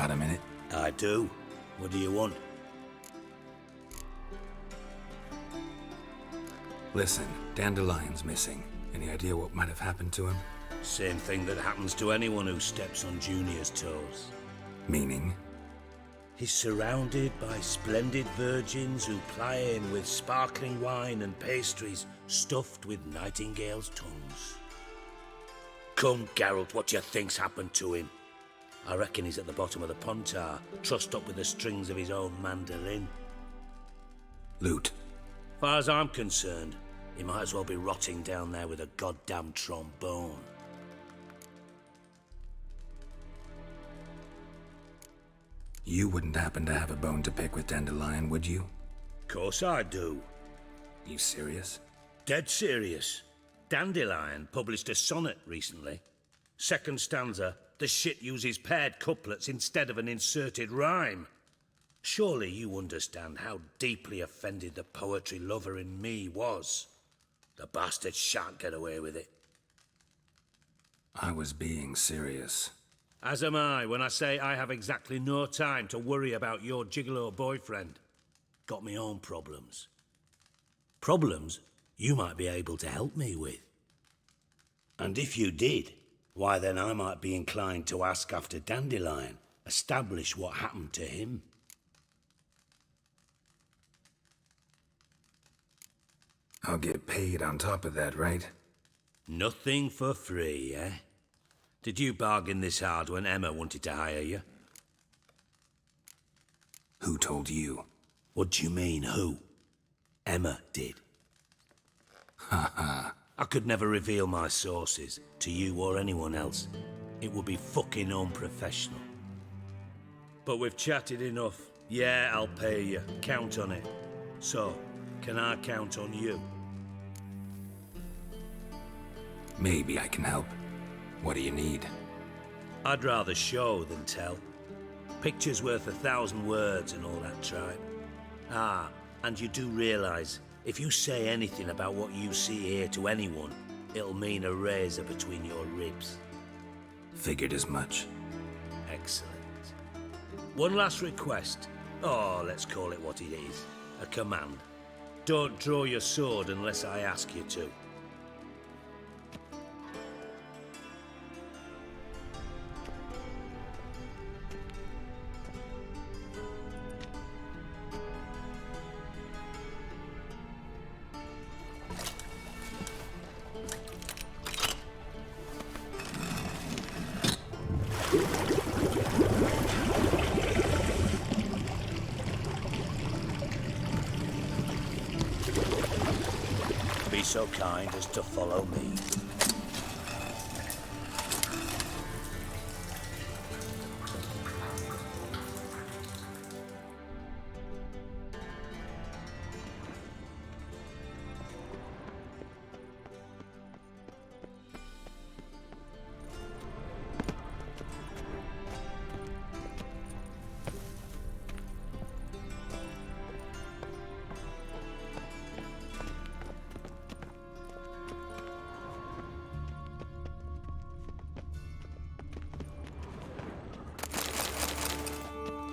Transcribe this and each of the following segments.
Got a minute? I do. What do you want? Listen, Dandelion's missing. Any idea what might have happened to him? Same thing that happens to anyone who steps on Junior's toes. Meaning? He's surrounded by splendid virgins who ply him with sparkling wine and pastries stuffed with nightingales' tongues. Come, Geralt, what do you think's happened to him? I reckon he's at the bottom of the Pontar, trussed up with the strings of his own mandolin. Loot. Far as I'm concerned, he might as well be rotting down there with a goddamn trombone. You wouldn't happen to have a bone to pick with Dandelion, would you? Course I do. You serious? Dead serious. Dandelion published a sonnet recently. Second stanza, the shit uses paired couplets instead of an inserted rhyme. Surely you understand how deeply offended the poetry lover in me was. The bastard shan't get away with it. I was being serious. As am I when I say I have exactly no time to worry about your gigolo boyfriend. Got me own problems. Problems you might be able to help me with. And if you did, why then I might be inclined to ask after Dandelion, establish what happened to him. I'll get paid on top of that, right? Nothing for free, eh? Did you bargain this hard when Emma wanted to hire you? Who told you? What do you mean, who? Emma did. Ha ha. I could never reveal my sources to you or anyone else. It would be fucking unprofessional. But we've chatted enough. Yeah, I'll pay you. Count on it. So, can I count on you? Maybe I can help. What do you need? I'd rather show than tell. Picture's worth 1,000 words and all that tripe. Ah, and you do realise, if you say anything about what you see here to anyone, it'll mean a razor between your ribs. Figured as much. Excellent. One last request. Oh, let's call it what it is. A command. Don't draw your sword unless I ask you to. Be so kind as to follow me.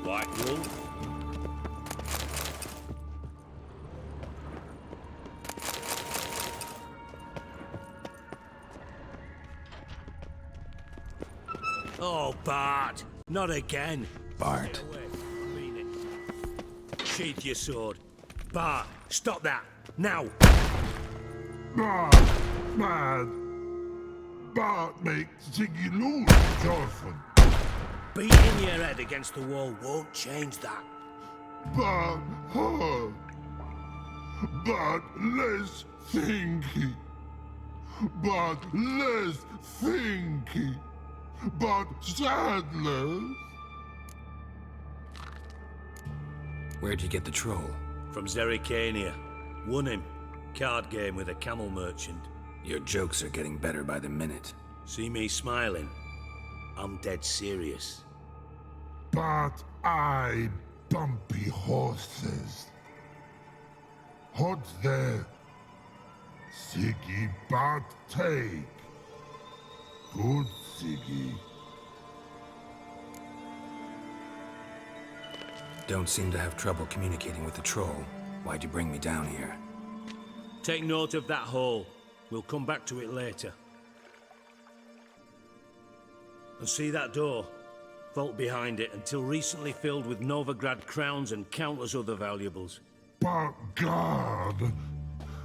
White Wolf? Oh, Bart! Not again! Bart. Get away. I mean it. Sheath your sword. Bart, stop that! Now! Bad. Bart makes Ziggy lose, Jonathan. Beating your head against the wall won't change that. But hard. But less thinky. But less thinky. But sadless. Where'd you get the troll? From Zerrikania. Won him. Card game with a camel merchant. Your jokes are getting better by the minute. See me smiling? I'm dead serious. But I bumpy horses. Hod's there. Siggy but take. Good Siggy. Don't seem to have trouble communicating with the troll. Why'd you bring me down here? Take note of that hole. We'll come back to it later. And see that door? Vault behind it, until recently filled with Novigrad crowns and countless other valuables. But God,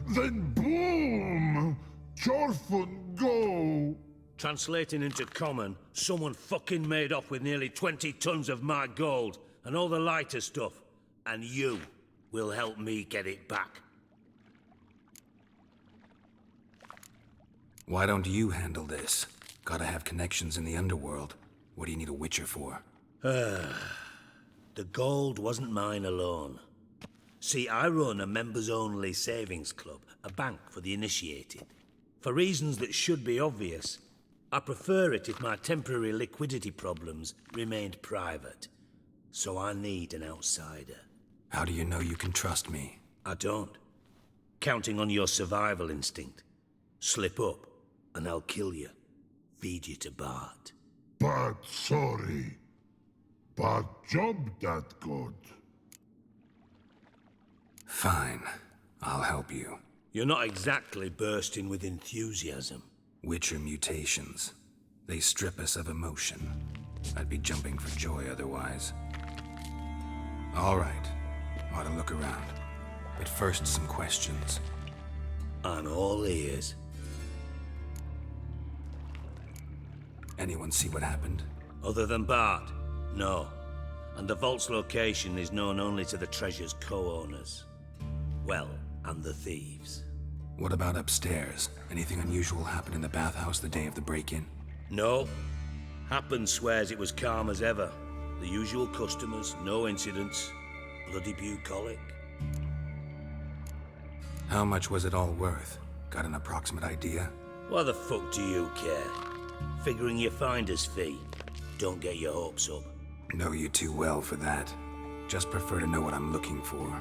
then boom! Chorfun go! Translating into common, someone fucking made off with nearly 20 tons of my gold and all the lighter stuff, and you will help me get it back. Why don't you handle this? Gotta have connections in the underworld. What do you need a witcher for? The gold wasn't mine alone. See, I run a members-only savings club, a bank for the initiated. For reasons that should be obvious, I prefer it if my temporary liquidity problems remained private. So I need an outsider. How do you know you can trust me? I don't. Counting on your survival instinct. Slip up, and I'll kill you. Feed you to Bart. But sorry. But job that good. Fine. I'll help you. You're not exactly bursting with enthusiasm. Witcher mutations. They strip us of emotion. I'd be jumping for joy otherwise. All right. Ought to look around. But first, some questions. I'm all ears. Anyone see what happened? Other than Bart? No. And the vault's location is known only to the treasure's co-owners. Well, and the thieves. What about upstairs? Anything unusual happen in the bathhouse the day of the break-in? No. Happen swears it was calm as ever. The usual customers, no incidents. Bloody bucolic. How much was it all worth? Got an approximate idea? Why the fuck do you care? Figuring your finder's fee. Don't get your hopes up. Know you too well for that. Just prefer to know what I'm looking for.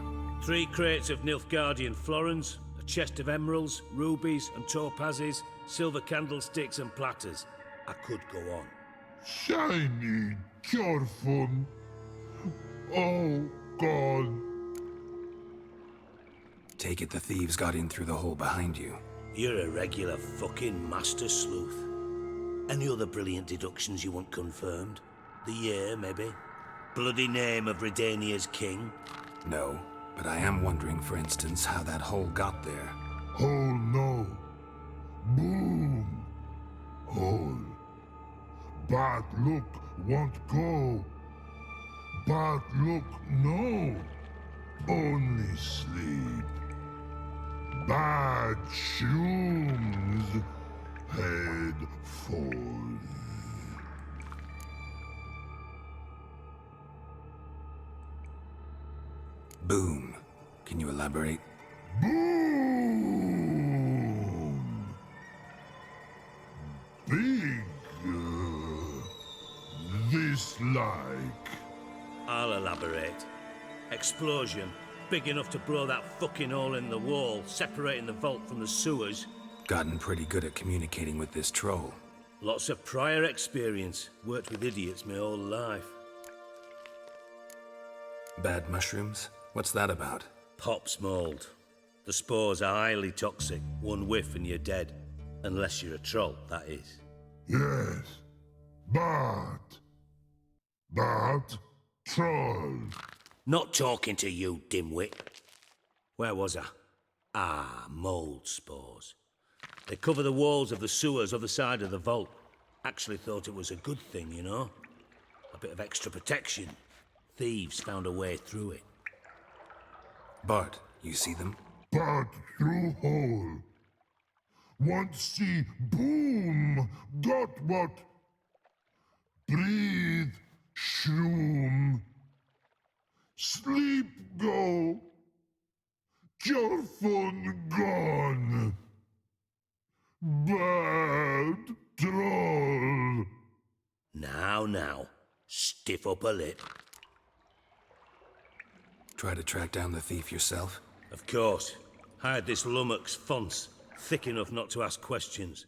3 crates of Nilfgaardian florins, a chest of emeralds, rubies and topazes, silver candlesticks and platters. I could go on. Shiny Chorfun. Oh, God. Take it the thieves got in through the hole behind you. You're a regular fucking master sleuth. Any other brilliant deductions you want confirmed? The year, maybe? Bloody name of Redania's king? No, but I am wondering, for instance, how that hole got there. Hole no. Boom. Hole. But look won't go. But look no. Only sleep. Bad shrooms. Head falls. Boom. Can you elaborate? Boom! Big. This like. I'll elaborate. Explosion, big enough to blow that fucking hole in the wall, separating the vault from the sewers. Gotten pretty good at communicating with this troll. Lots of prior experience. Worked with idiots my whole life. Bad mushrooms? What's that about? Pops mold. The spores are highly toxic. One whiff and you're dead. Unless you're a troll, that is. Yes. But. Troll. Not talking to you, dimwit. Where was I? Ah, mold spores. They cover the walls of the sewers other side of the vault. Actually thought it was a good thing, you know? A bit of extra protection. Thieves found a way through it. Bart, you see them? But through hole. Want see boom. Got what? Breathe. Shroom. Sleep go. Your phone gone. Bad troll. Now. Stiff up a lip. Try to track down the thief yourself? Of course. Hired this lummox Fonce, thick enough not to ask questions.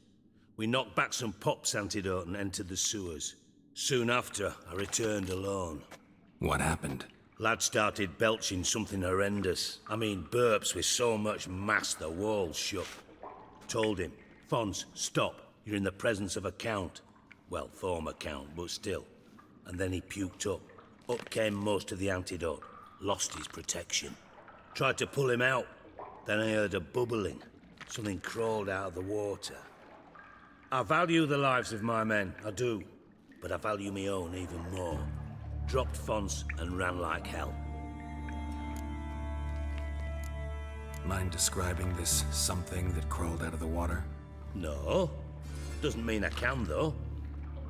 We knocked back some Pop's antidote and entered the sewers. Soon after, I returned alone. What happened? Lad started belching something horrendous. I mean, burps with so much mass the walls shook. Told him, Fons, stop. You're in the presence of a count. Well, former count, but still. And then he puked up. Up came most of the antidote. Lost his protection. Tried to pull him out. Then I heard a bubbling. Something crawled out of the water. I value the lives of my men, I do. But I value my own even more. Dropped Fons and ran like hell. Mind describing this something that crawled out of the water? No. Doesn't mean I can, though.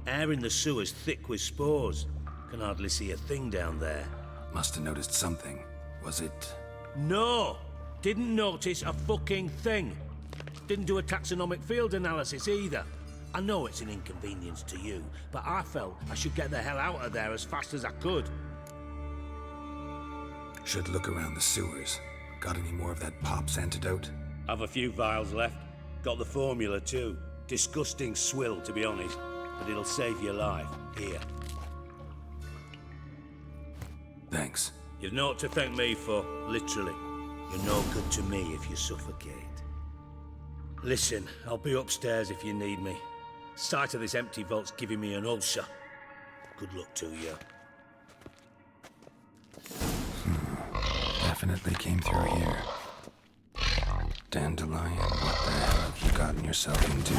Air in the sewer's thick with spores. Can hardly see a thing down there. Must have noticed something. Was it... No! Didn't notice a fucking thing. Didn't do a taxonomic field analysis either. I know it's an inconvenience to you, but I felt I should get the hell out of there as fast as I could. Should look around the sewers. Got any more of that Pop's antidote? Have a few vials left. Got the formula too. Disgusting swill, to be honest. But it'll save your life. Here. Thanks. You've naught to thank me for, literally. You're no good to me if you suffocate. Listen, I'll be upstairs if you need me. Sight of this empty vault's giving me an ulcer. Good luck to you. Definitely came through here. Dandelion, what the hell have you gotten yourself into?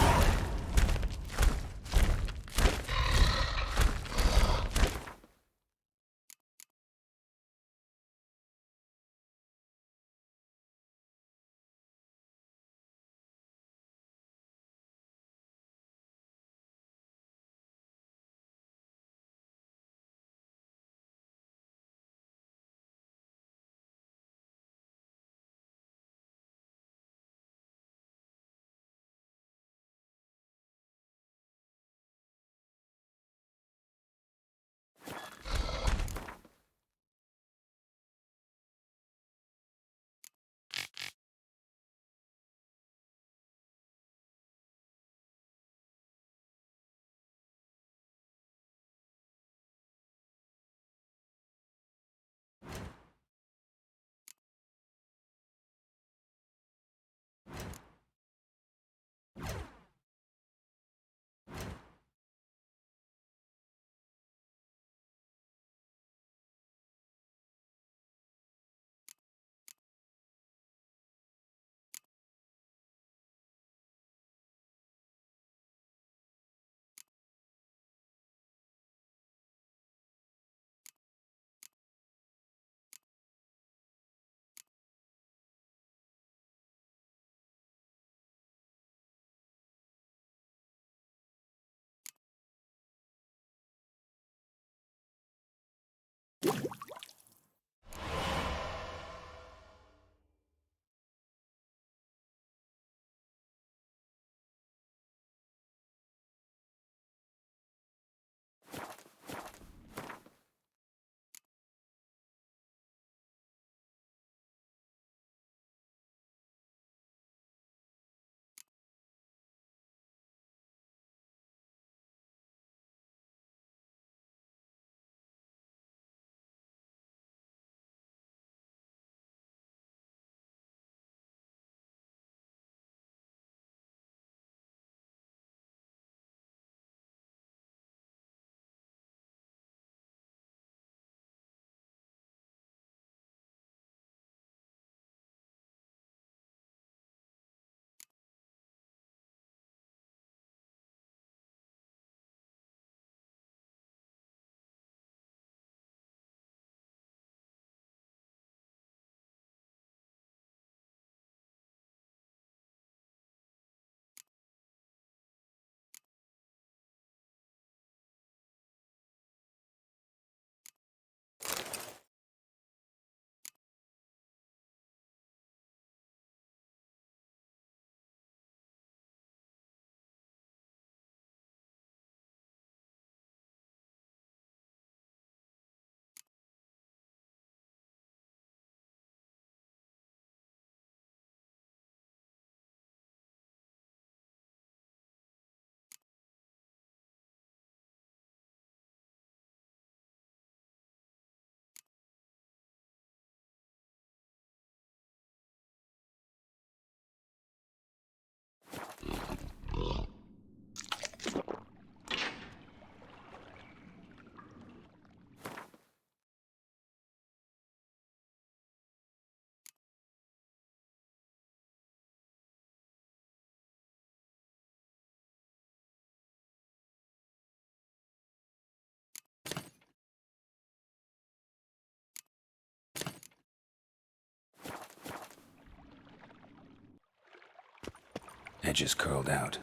Edges curled out.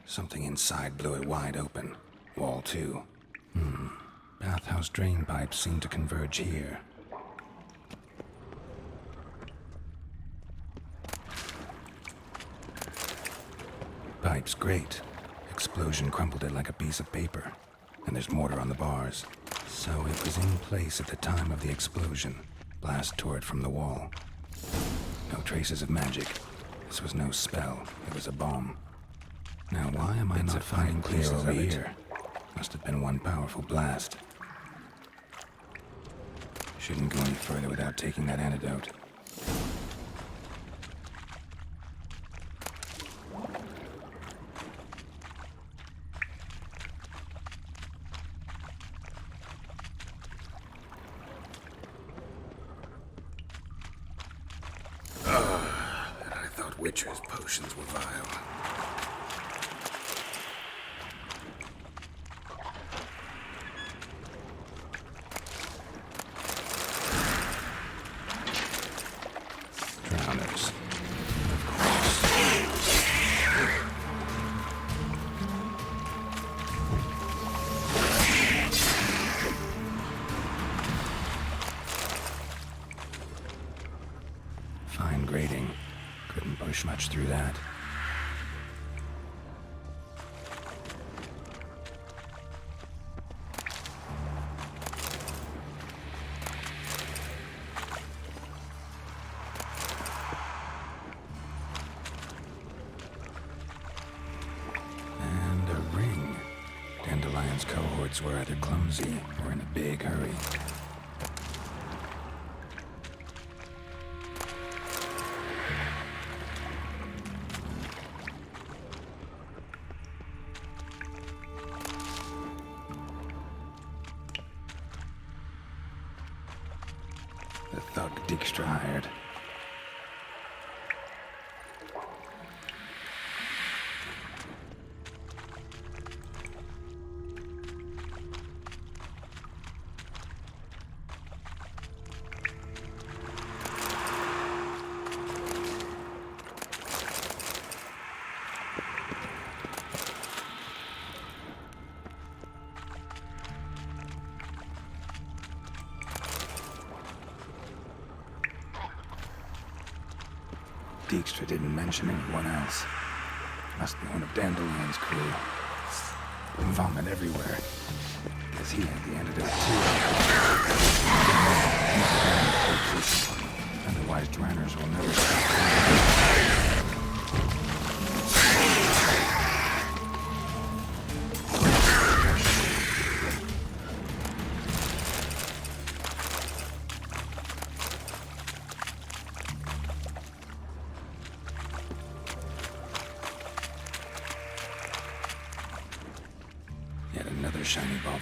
Something inside blew it wide open. Wall too. Bathhouse drain pipes seem to converge here. Pipes great. Explosion crumpled it like a piece of paper. And there's mortar on the bars. So it was in place at the time of the explosion. Blast tore it from the wall. No traces of magic. This was no spell. It was a bomb. Now why am I not finding clear over here? Must have been one powerful blast. Shouldn't go any further without taking that antidote. I thought Witcher's potions were vile. Drowners. Of course. Fine grating. Couldn't push much through that. And a ring. Dandelion's cohorts were either clumsy or in a big hurry. The thug Dijkstra hired. Dijkstra didn't mention anyone else. Must be one of Dandelion's crew. Vomit everywhere. Guess he had the antidote too. Otherwise, drowners will never stop. Yet another shiny bauble.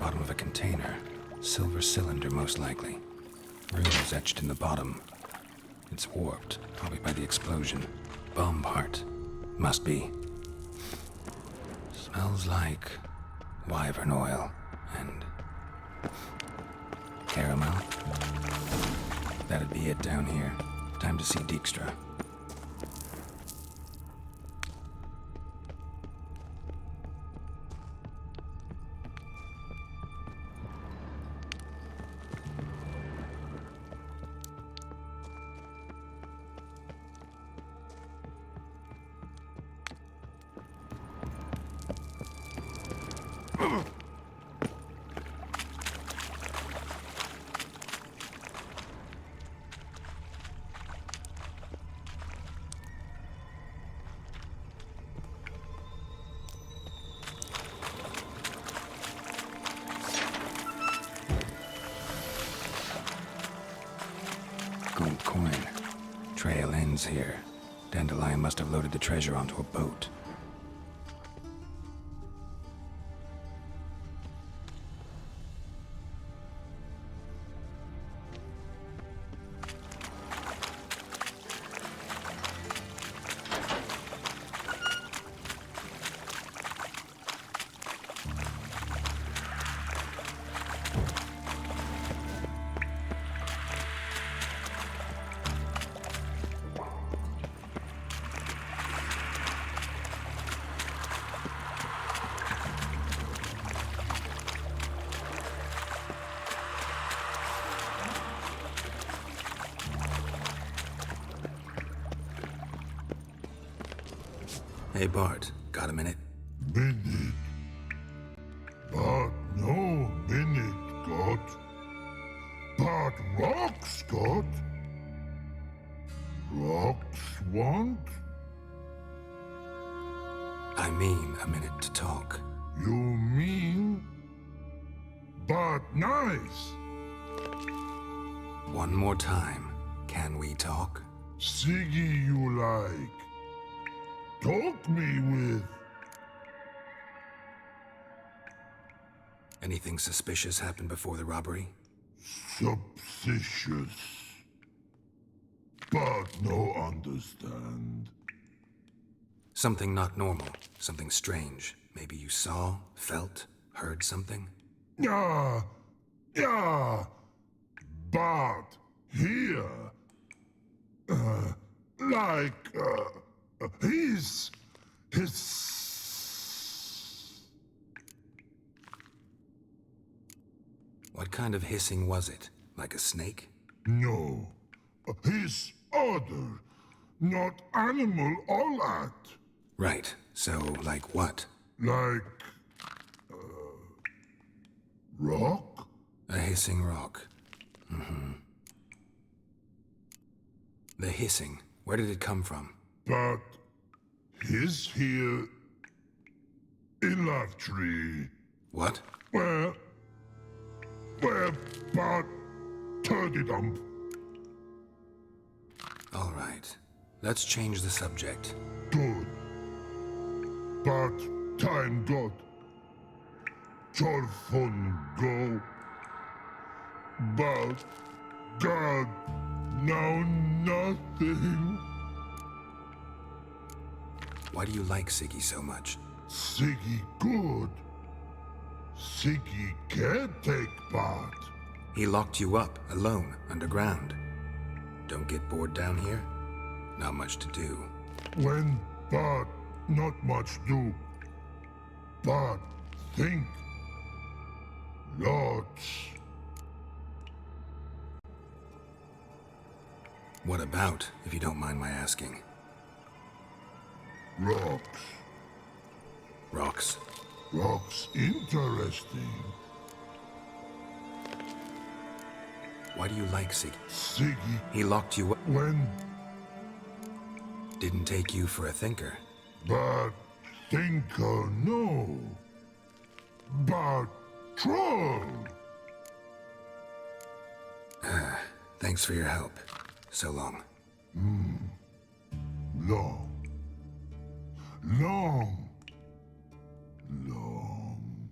Bottom of a container. Silver cylinder, most likely. Runes etched in the bottom. It's warped, probably by the explosion. Bomb part. Must be. Smells like wyvern oil and caramel. That'd be it down here. Time to see Dijkstra. bones here. Dandelion must have loaded the treasure onto a boat. Hey Bart, got a minute? Minute. But no minute got. But rocks got. Rocks want? I mean a minute to talk. You mean? But nice. One more time. Can we talk? Siggy you like. Talk me with. Anything suspicious happened before the robbery? Suspicious. But no understand. Something not normal, something strange. Maybe you saw, felt, heard something? Yeah. But here. His. What kind of hissing was it? Like a snake? No. His other. Not animal all at. Right, so like what? Like. Rock? A hissing rock. The hissing, where did it come from? But. His here. In love tree. What? Where but turdy dump. All right, let's change the subject. Good. But time got. Jorfun go. But God now nothing. Why do you like Siggy so much? Siggy good. Siggy can't take part. He locked you up, alone, underground. Don't get bored down here? Not much to do. When but not much do. But think. Lots. What about, if you don't mind my asking? Rocks. Rocks? Rocks interesting. Why do you like Siggy? Siggy He locked you up, when didn't take you for a thinker. but thinker no. But troll. Thanks for your help. So long. Long. Long. Long.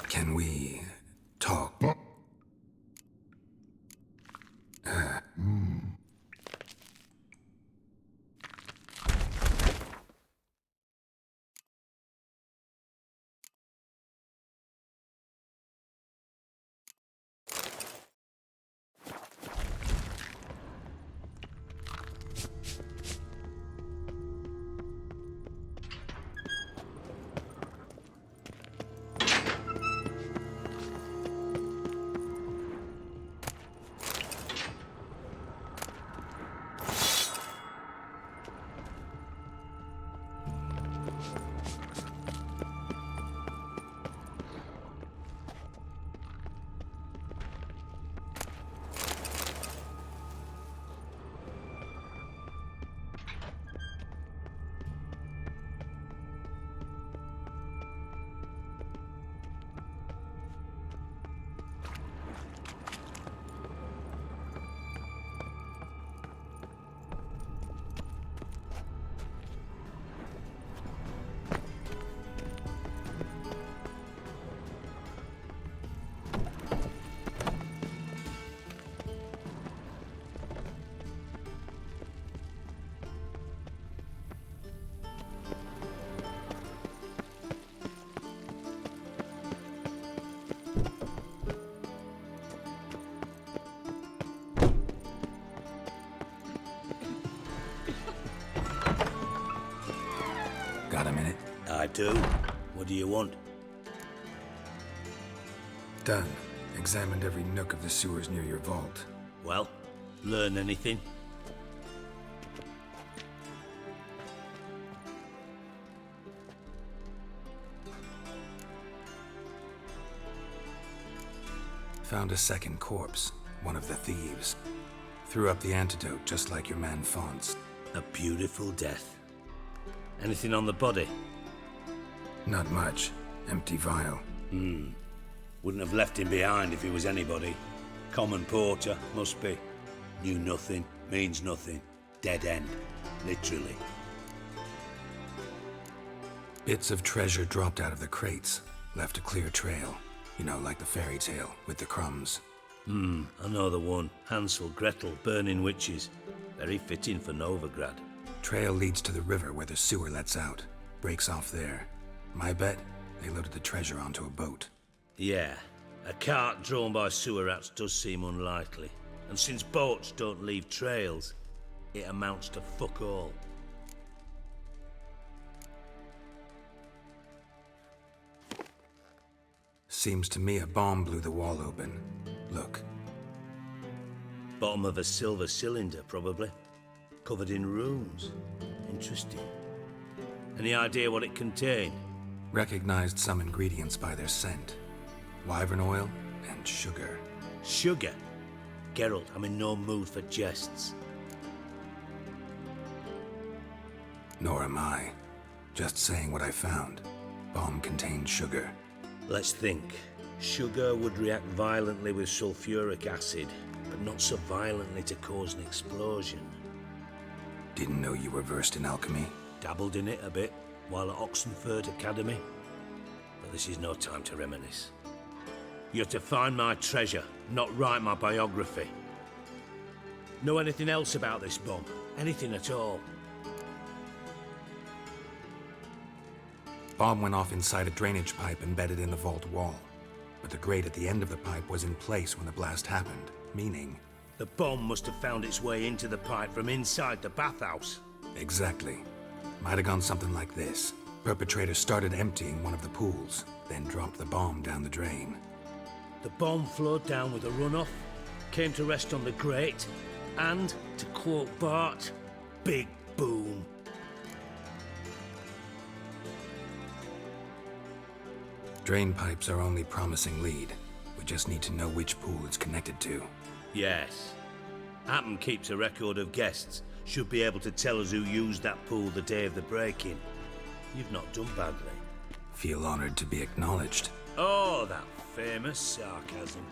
Can we talk? But do. What do you want? Done. Examined every nook of the sewers near your vault. Well, learn anything? Found a second corpse, one of the thieves. Threw up the antidote just like your man Fonz. A beautiful death. Anything on the body? Not much. Empty vial. Wouldn't have left him behind if he was anybody. Common porter, must be. Knew nothing, means nothing. Dead end. Literally. Bits of treasure dropped out of the crates. Left a clear trail. You know, like the fairy tale, with the crumbs. I know the one. Hansel, Gretel, burning witches. Very fitting for Novigrad. Trail leads to the river where the sewer lets out. Breaks off there. My bet, they loaded the treasure onto a boat. Yeah. A cart drawn by sewer rats does seem unlikely. And since boats don't leave trails, it amounts to fuck all. Seems to me a bomb blew the wall open. Look. Bottom of a silver cylinder, probably. Covered in runes. Interesting. Any idea what it contained? Recognized some ingredients by their scent. Wyvern oil and sugar. Sugar? Geralt, I'm in no mood for jests. Nor am I. Just saying what I found. Bomb contained sugar. Let's think. Sugar would react violently with sulfuric acid, but not so violently to cause an explosion. Didn't know you were versed in alchemy. Dabbled in it a bit while at Oxenford Academy. But this is no time to reminisce. You're to find my treasure, not write my biography. Know anything else about this bomb? Anything at all? Bomb went off inside a drainage pipe embedded in the vault wall. But the grate at the end of the pipe was in place when the blast happened, meaning... The bomb must have found its way into the pipe from inside the bathhouse. Exactly. Might have gone something like this. Perpetrator started emptying one of the pools, then dropped the bomb down the drain. The bomb flowed down with a runoff, came to rest on the grate, and, to quote Bart, big boom. Drain pipes are only promising lead. We just need to know which pool it's connected to. Yes. Appen keeps a record of guests. Should be able to tell us who used that pool the day of the break-in. You've not done badly. Feel honored to be acknowledged. Oh, that famous sarcasm.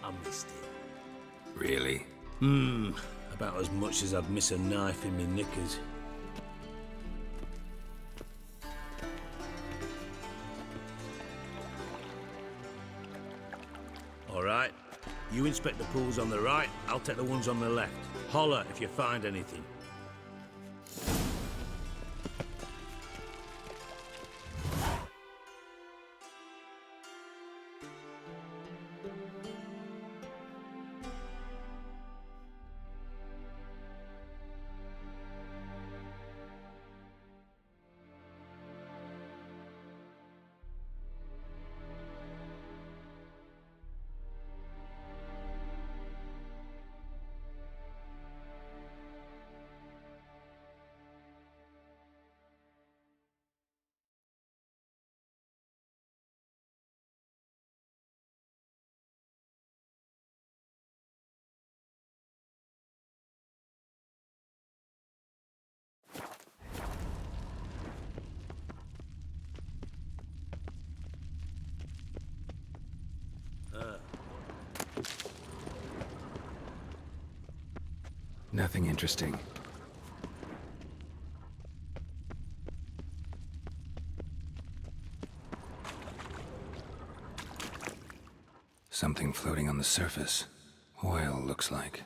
I missed it. Really? About as much as I'd miss a knife in my knickers. All right. You inspect the pools on the right, I'll take the ones on the left. Holler if you find anything. Nothing interesting. Something floating on the surface. Oil, looks like.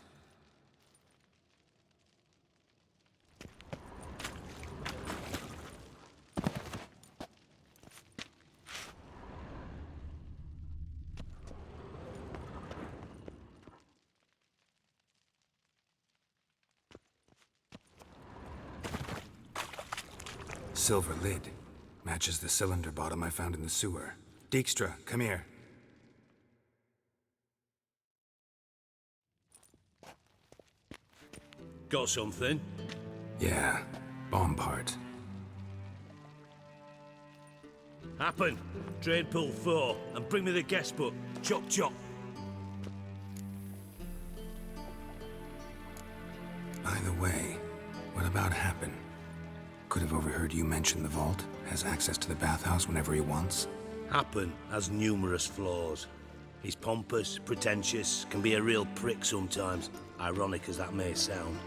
Silver lid. Matches the cylinder bottom I found in the sewer. Dijkstra, come here. Got something? Yeah, bomb part. Happen. Drain pool 4, and bring me the guest book. Chop chop. By the way, what about Happen? Could have overheard you mention the vault. Has access to the bathhouse whenever he wants. Happen has numerous flaws. He's pompous, pretentious, can be a real prick sometimes, ironic as that may sound.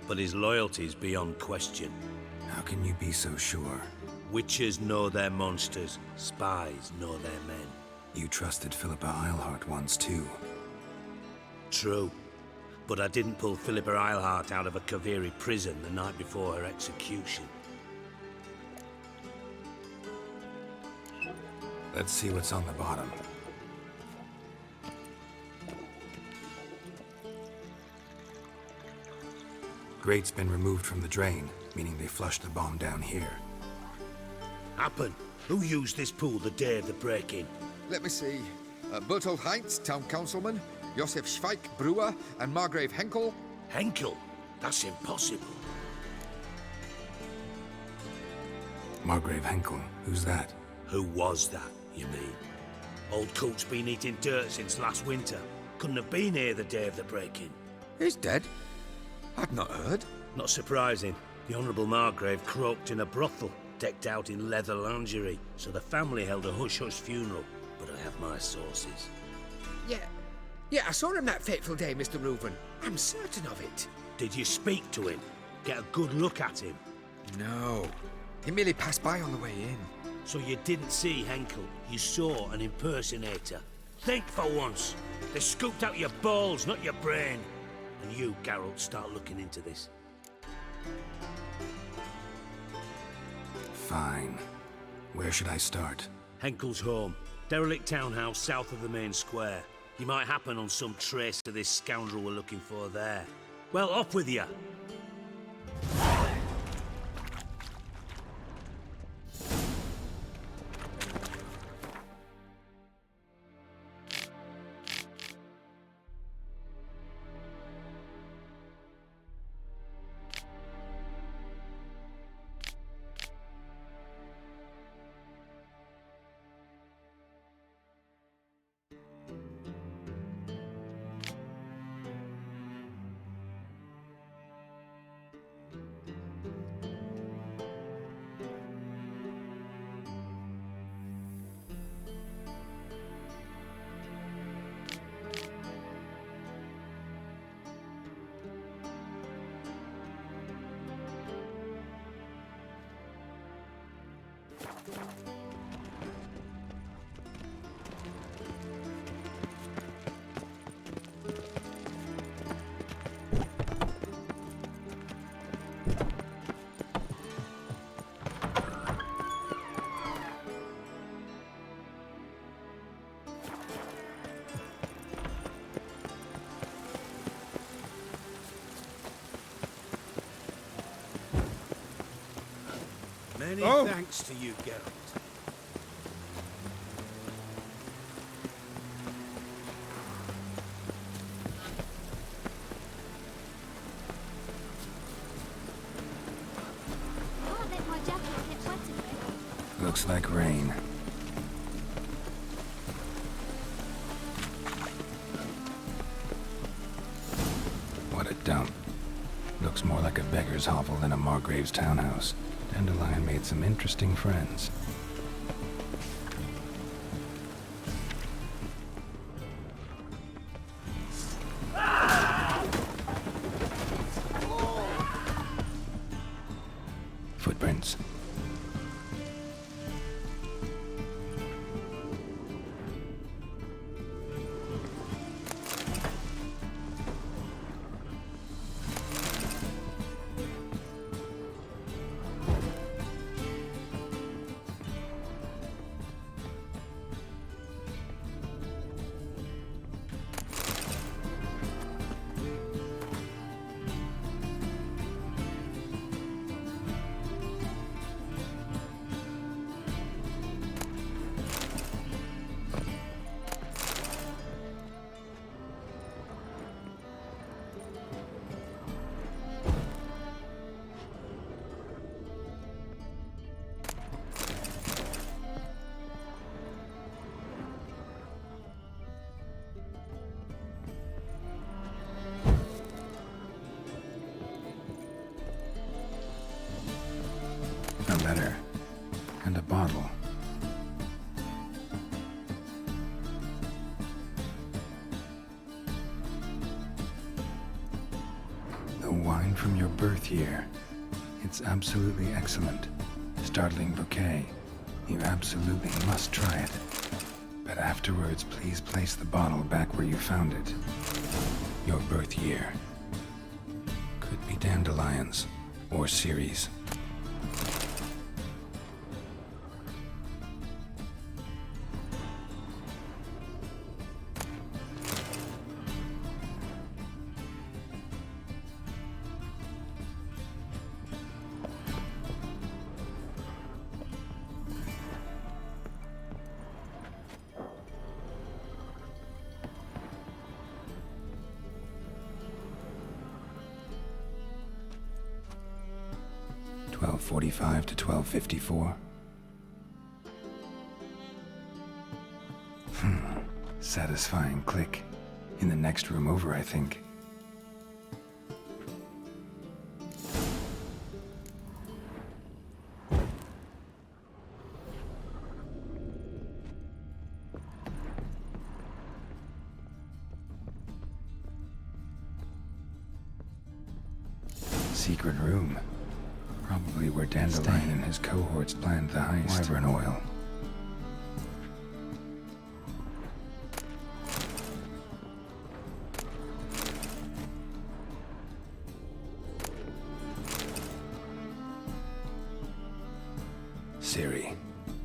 But his loyalty's beyond question. How can you be so sure? Witches know their monsters, spies know their men. You trusted Philippa Eilhart once too. True. But I didn't pull Philippa Eilhart out of a Kaviri prison the night before her execution. Let's see what's on the bottom. Grate's been removed from the drain, meaning they flushed the bomb down here. Happen. Who used this pool the day of the break-in? Let me see. Bertolt Heinz, town councilman, Josef Schweik, brewer, and Margrave Henkel. Henkel? That's impossible. Margrave Henkel, who's that? Who was that, you mean? Old coot's been eating dirt since last winter. Couldn't have been here the day of the break-in. He's dead? I'd not heard. Not surprising. The Honourable Margrave croaked in a brothel, decked out in leather lingerie, so the family held a hush-hush funeral. But I have my sources. Yeah, I saw him that fateful day, Mr. Reuven. I'm certain of it. Did you speak to him? Get a good look at him? No. He merely passed by on the way in. So you didn't see Henkel, you saw an impersonator. Think for once. They scooped out your balls, not your brain. And you, Geralt, start looking into this. Fine. Where should I start? Henkel's home. Derelict townhouse south of the main square. You might happen on some trace to this scoundrel we're looking for there. Well, off with you. Many thanks to you, Geralt. Can't let my jacket get wet again. Looks like rain. What a dump. Looks more like a beggar's hovel than a Margrave's townhouse. Dandelion made some interesting friends. Footprints. wine from your birth year. It's absolutely excellent. Startling bouquet. You absolutely must try it. But afterwards, please place the bottle back where you found it. Your birth year. Could be dandelions or Ceres. .45 to 12:54. Satisfying click. In the next room over, I think. Secret room. Probably where Dandelion and his cohorts planned the heist. Wyvern oil. Siri,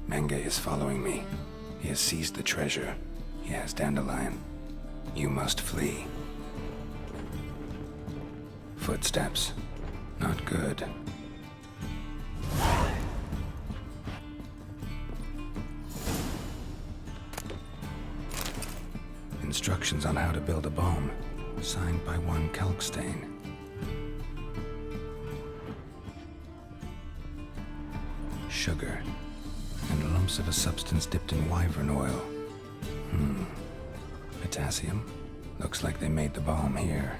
Menge is following me. He has seized the treasure. He has Dandelion. You must flee. Footsteps. Not good. Instructions on how to build a bomb, signed by one Kalkstain. Sugar, and lumps of a substance dipped in wyvern oil. Potassium? Looks like they made the bomb here.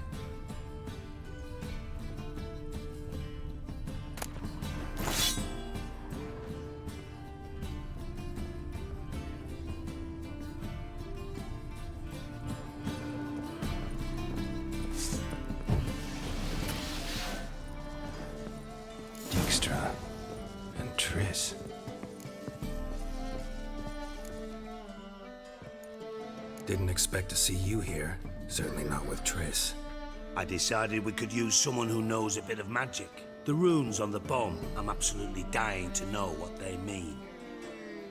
딕스트라 and Triss. Didn't expect to see you here. Certainly not with Triss. I decided we could use someone who knows a bit of magic. The runes on the bomb, I'm absolutely dying to know what they mean.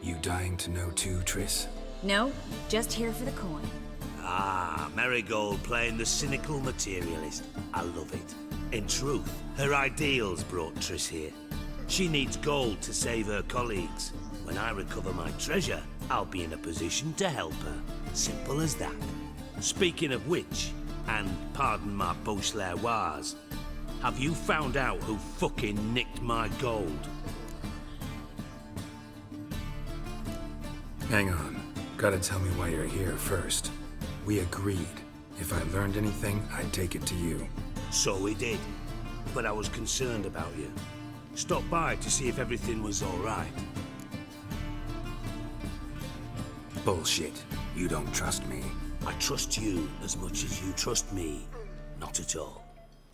You dying to know too, Triss? No, just here for the coin. Ah, Marigold playing the cynical materialist. I love it. In truth, her ideals brought Triss here. She needs gold to save her colleagues. When I recover my treasure, I'll be in a position to help her. Simple as that. Speaking of which, and pardon my Beauclervoise, have you found out who fucking nicked my gold? Hang on. Gotta tell me why you're here first. We agreed. If I learned anything, I'd take it to you. So we did. But I was concerned about you. Stopped by to see if everything was all right. Bullshit. You don't trust me. I trust you as much as you trust me. Not at all.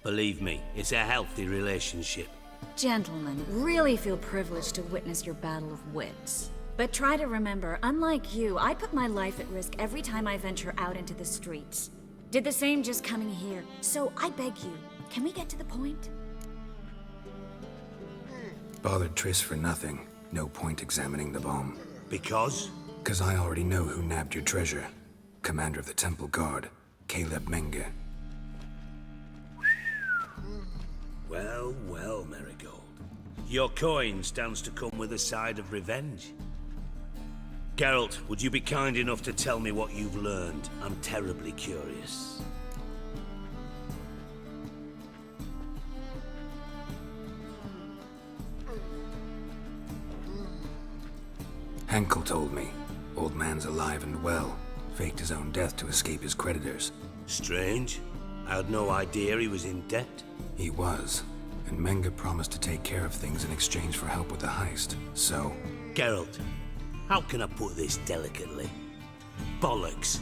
Believe me, it's a healthy relationship. Gentlemen, really feel privileged to witness your battle of wits. But try to remember, unlike you, I put my life at risk every time I venture out into the streets. Did the same just coming here. So I beg you, can we get to the point? Bothered Triss for nothing. No point examining the bomb. Because? 'Cause I already know who nabbed your treasure. Commander of the Temple Guard, Caleb Menge. Well, well, Marigold. Your coin stands to come with a side of revenge. Geralt, would you be kind enough to tell me what you've learned? I'm terribly curious. Henkel told me. Old man's alive and well. Faked his own death to escape his creditors. Strange. I had no idea he was in debt. He was. And Menge promised to take care of things in exchange for help with the heist. So... Geralt, how can I put this delicately? Bollocks.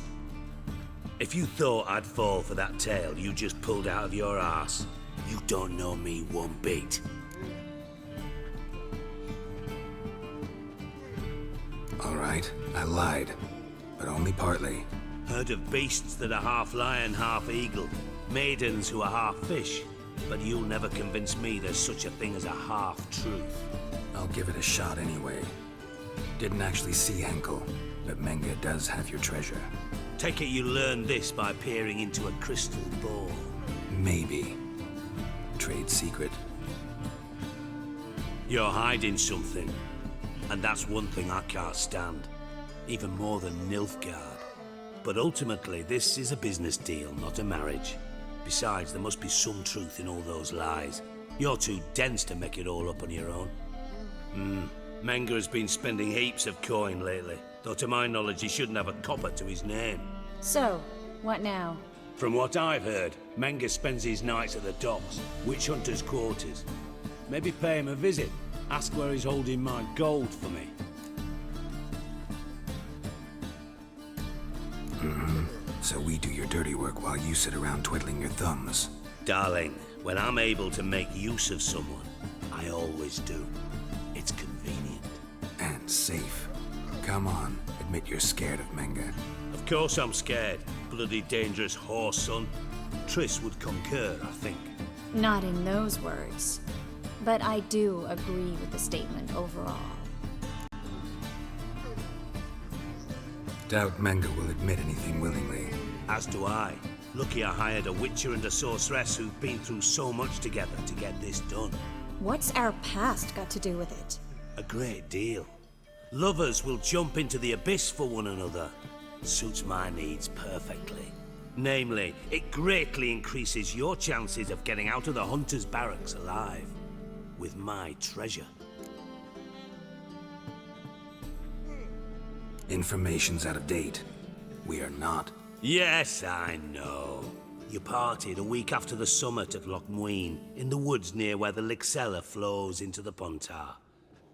If you thought I'd fall for that tale you just pulled out of your arse, You don't know me one bit. All right, I lied, but only partly. Heard of beasts that are half lion, half eagle. Maidens who are half fish. But you'll never convince me there's such a thing as a half-truth. I'll give it a shot anyway. Didn't actually see Henkel, but Menge does have your treasure. Take it you learned this by peering into a crystal ball. Maybe. Trade secret. You're hiding something. And that's one thing I can't stand. Even more than Nilfgaard. But ultimately, this is a business deal, not a marriage. Besides, there must be some truth in all those lies. You're too dense to make it all up on your own. Menge has been spending heaps of coin lately. Though to my knowledge, he shouldn't have a copper to his name. So, what now? From what I've heard, Menge spends his nights at the docks, witch hunters' quarters. Maybe pay him a visit. Ask where he's holding my gold for me. So we do your dirty work while you sit around twiddling your thumbs. Darling, when I'm able to make use of someone, I always do. It's convenient. And safe. Come on, admit you're scared of Menge. Of course I'm scared. Bloody dangerous horse, son. Triss would concur, I think. Not in those words. But I do agree with the statement overall. Doubt Menge will admit anything willingly. As do I. Lucky I hired a witcher and a sorceress who've been through so much together to get this done. What's our past got to do with it? A great deal. Lovers will jump into the abyss for one another. Suits my needs perfectly. Namely, it greatly increases your chances of getting out of the hunter's barracks alive. With my treasure. Information's out of date. We are not. Yes, I know. You partied a week after the summit at Loch Muine, in the woods near where the Lixella flows into the Pontar.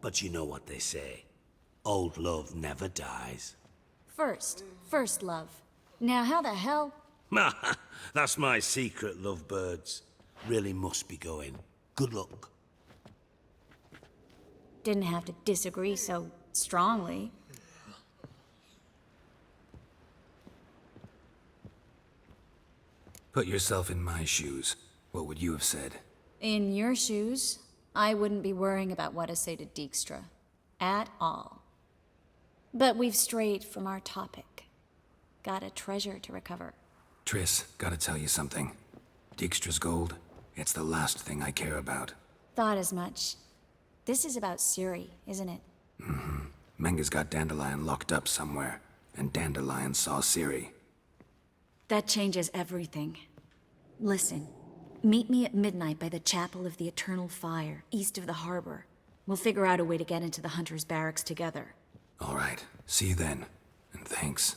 But you know what they say. Old love never dies. First love. Now how the hell? That's my secret, lovebirds. Really must be going. Good luck. Didn't have to disagree so strongly. Put yourself in my shoes. What would you have said? In your shoes, I wouldn't be worrying about what to say to Dijkstra. At all. But we've strayed from our topic. Got a treasure to recover. Triss, gotta tell you something. Dijkstra's gold, it's the last thing I care about. Thought as much. This is about Ciri, isn't it? Menge's got Dandelion locked up somewhere, and Dandelion saw Ciri. That changes everything. Listen, meet me at midnight by the Chapel of the Eternal Fire, east of the harbor. We'll figure out a way to get into the Hunter's Barracks together. All right, see you then, and thanks.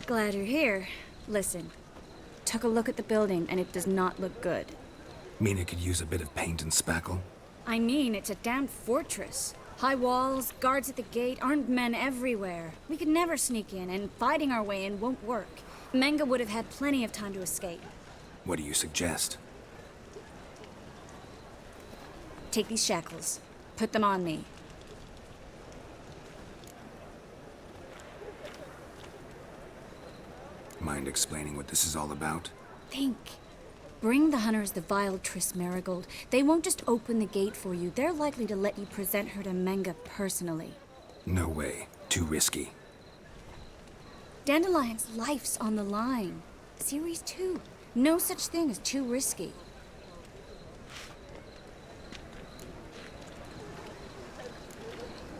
Glad you're here. Listen, took a look at the building and it does not look good. Mean it could use a bit of paint and spackle? I mean, it's a damn fortress. High walls, guards at the gate, armed men everywhere. We could never sneak in, and fighting our way in won't work. Menge would have had plenty of time to escape. What do you suggest? Take these shackles. Put them on me. explaining what this is all about? Think. Bring the hunters the vile Triss Marigold. They won't just open the gate for you. They're likely to let you present her to Menga personally. No way. Too risky. Dandelion's life's on the line. Series 2. No such thing as too risky.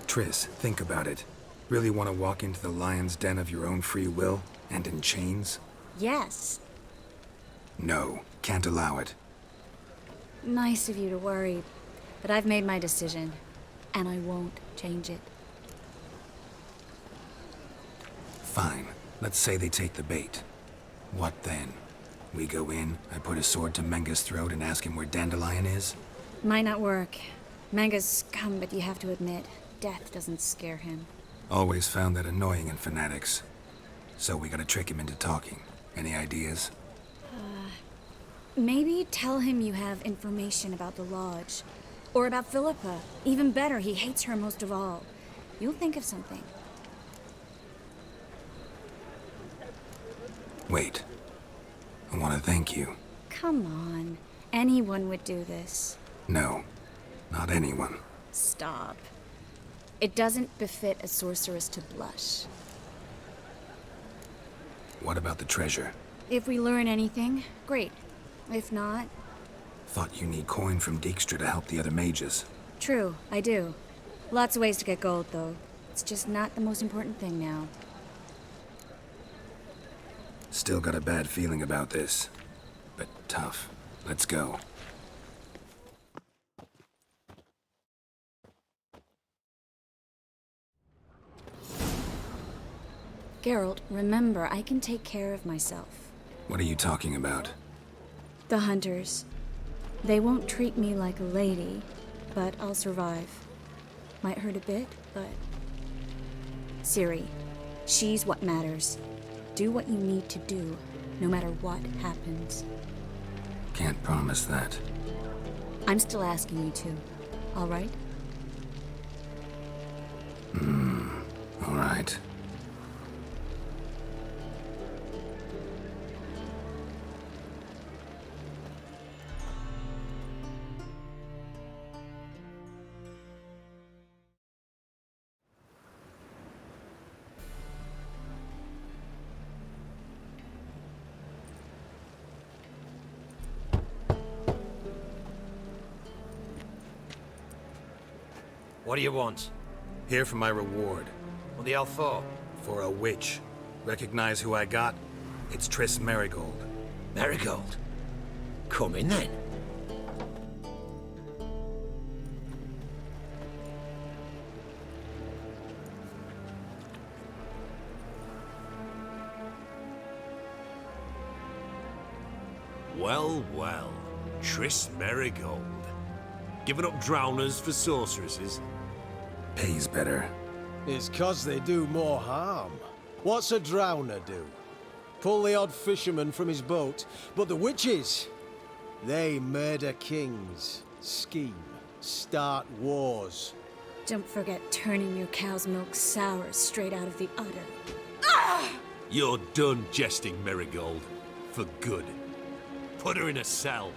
Triss, think about it. Really want to walk into the lion's den of your own free will, and in chains? Yes. No, can't allow it. Nice of you to worry, but I've made my decision, and I won't change it. Fine. Let's say they take the bait. What then? We go in, I put a sword to Menga's throat and ask him where Dandelion is? Might not work. Manga's scum, but you have to admit, death doesn't scare him. Always found that annoying in fanatics. So we gotta trick him into talking. Any ideas? Maybe tell him you have information about the Lodge. Or about Philippa. Even better, he hates her most of all. You'll think of something. Wait. I want to thank you. Come on. Anyone would do this. No, not anyone. Stop. It doesn't befit a sorceress to blush. What about the treasure? If we learn anything, great. If not... Thought you need coin from Dijkstra to help the other mages. True, I do. Lots of ways to get gold, though. It's just not the most important thing now. Still got a bad feeling about this. But tough. Let's go. Geralt, remember, I can take care of myself. What are you talking about? The hunters. They won't treat me like a lady, but I'll survive. Might hurt a bit, but... Ciri, she's what matters. Do what you need to do, no matter what happens. Can't promise that. I'm still asking you to, all right? All right. What do you want? Here for my reward. What the hell for? For a witch. Recognize who I got? It's Triss Marigold. Marigold? Come in then. Well, well. Triss Marigold. Giving up drowners for sorceresses? Pays better. It's 'cause they do more harm. What's a drowner do? Pull the odd fisherman from his boat, but the witches, they murder kings, scheme, start wars. Don't forget turning your cow's milk sour straight out of the udder. You're done jesting, Marigold. For good. Put her in a cell.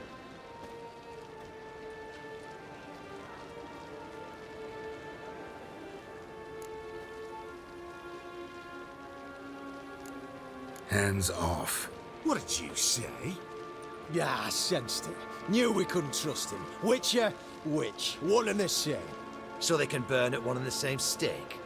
Hands off. What did you say? Yeah, I sensed it. Knew we couldn't trust him. Witcher, witch, one and the same. So they can burn at one and the same stake?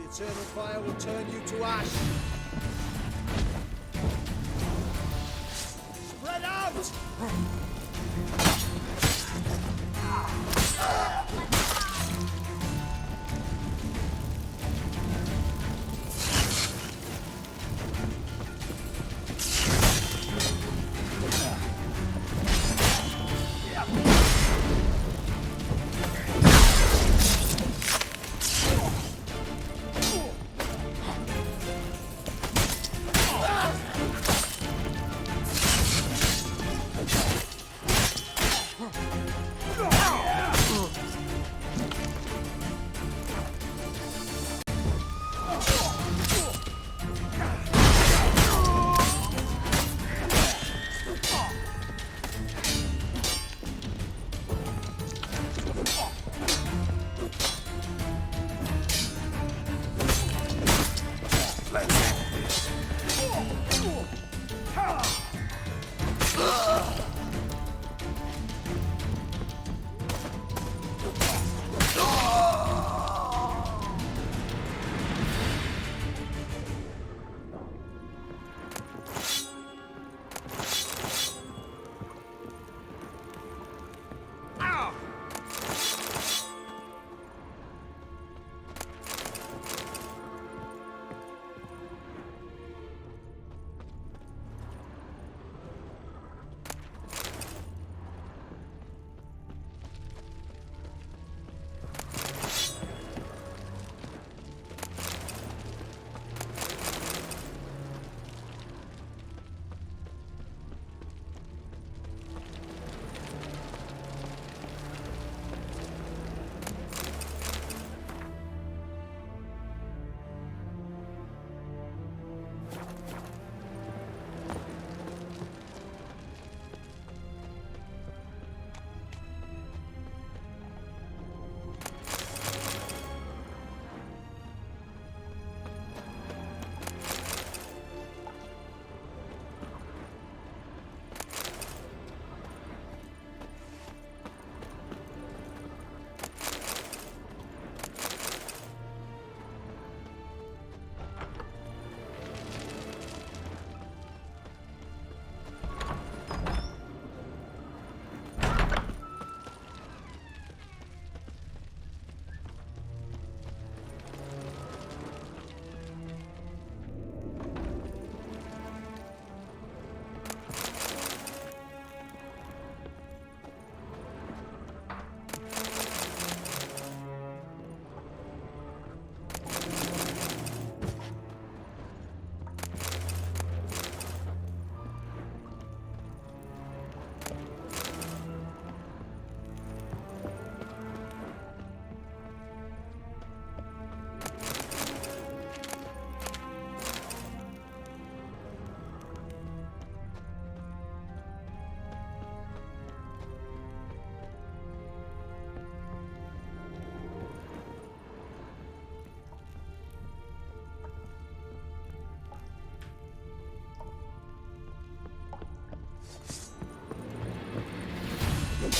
The eternal fire will turn you to ash. Spread out!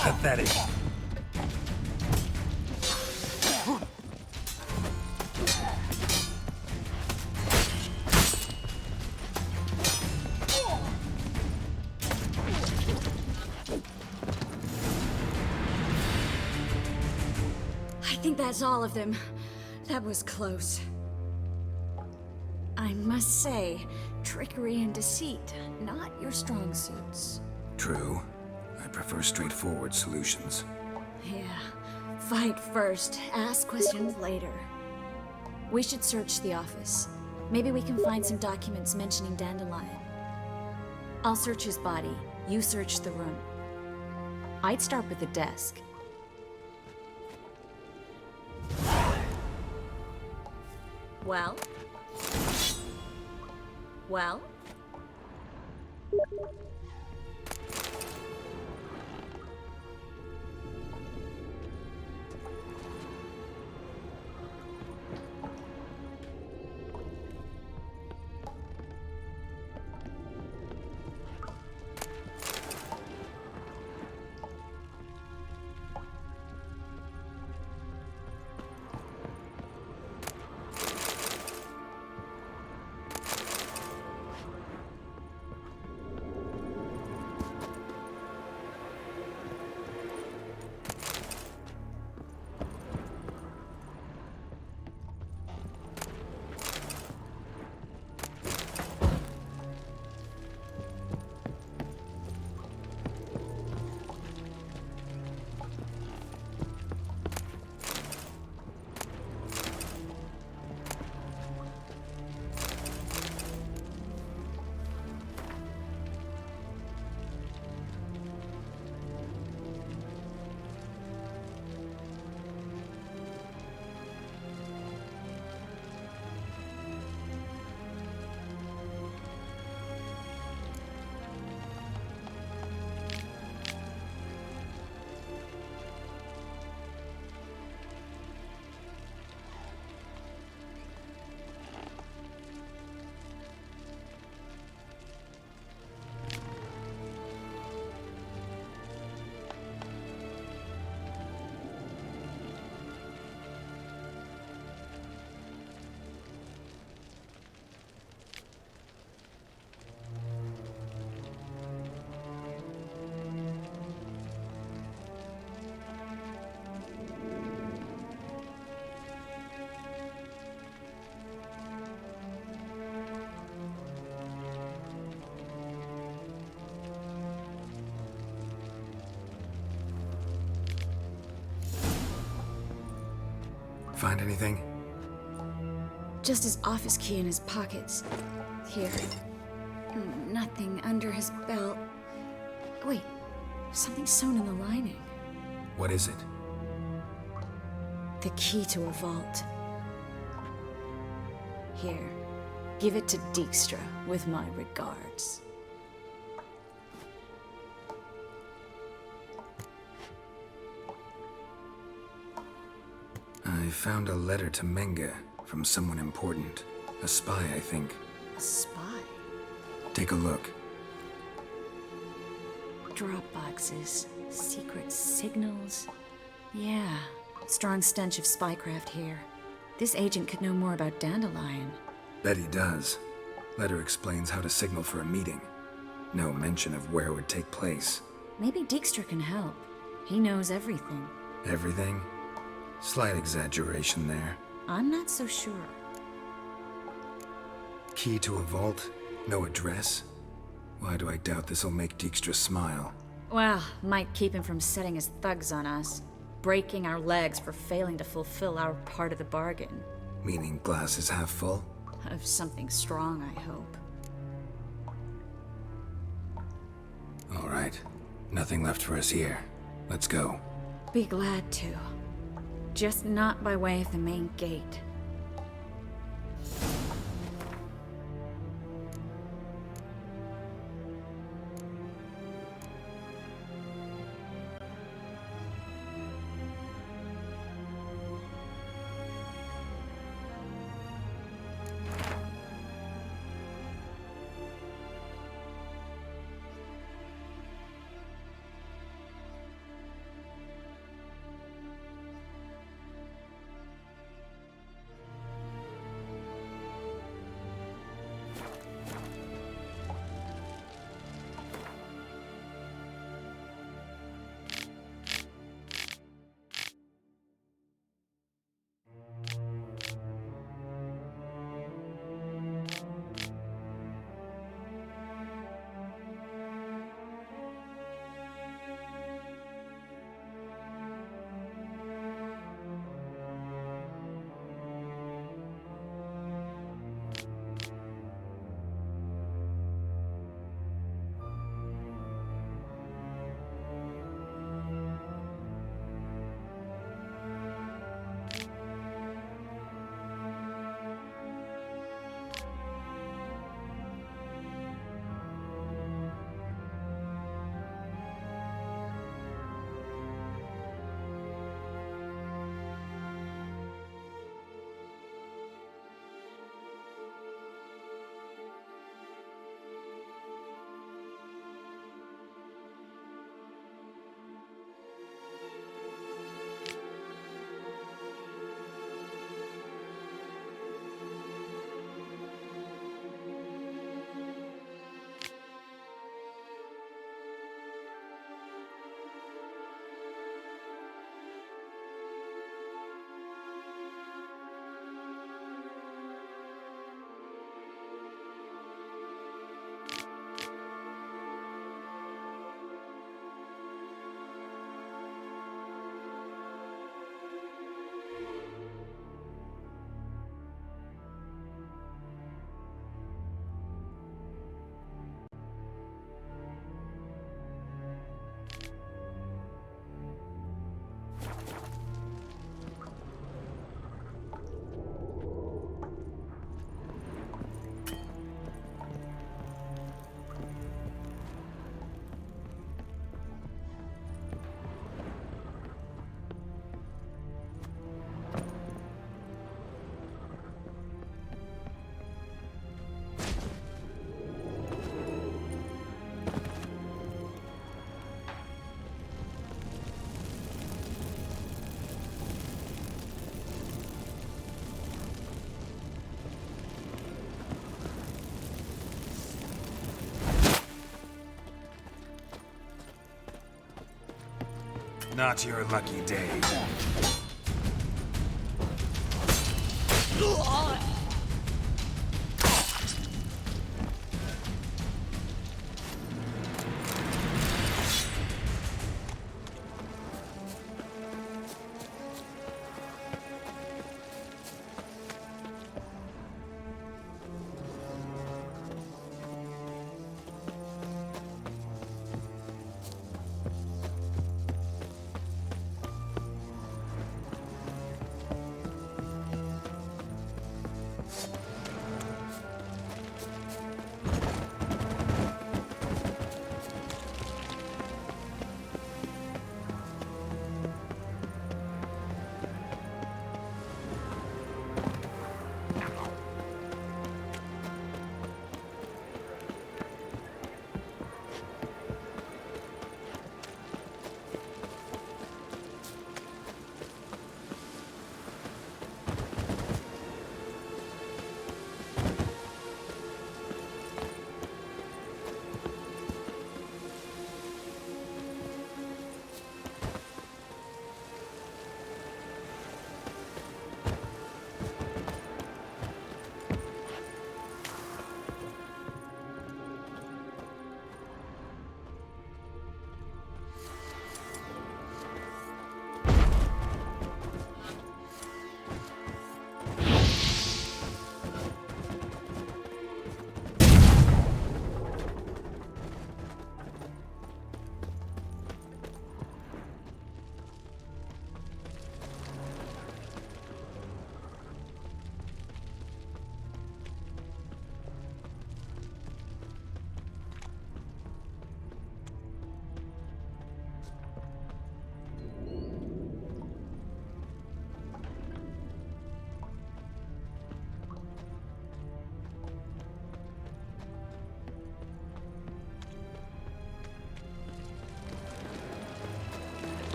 Pathetic. I think that's all of them. That was close. I must say, trickery and deceit, not your strong suits. True. I prefer straightforward solutions. Yeah. Fight first, ask questions later. We should search the office. Maybe we can find some documents mentioning Dandelion. I'll search his body. You search the room. I'd start with the desk. Well? Well? Find anything? Just his office key in his pockets. Here. Nothing under his belt. Wait, something sewn in the lining. What is it? The key to a vault. Here, give it to Dijkstra with my regards. I found a letter to Menga from someone important. A spy, I think. A spy? Take a look. Drop boxes, secret signals. Yeah, strong stench of spycraft here. This agent could know more about Dandelion. Bet he does. Letter explains how to signal for a meeting. No mention of where it would take place. Maybe Dijkstra can help. He knows everything. Everything? Slight exaggeration there. I'm not so sure. Key to a vault? No address? Why do I doubt this'll make Dijkstra smile? Well, might keep him from setting his thugs on us. Breaking our legs for failing to fulfill our part of the bargain. Meaning glass is half full? Of something strong, I hope. All right. Nothing left for us here. Let's go. Be glad to. Just not by way of the main gate. Not your lucky day.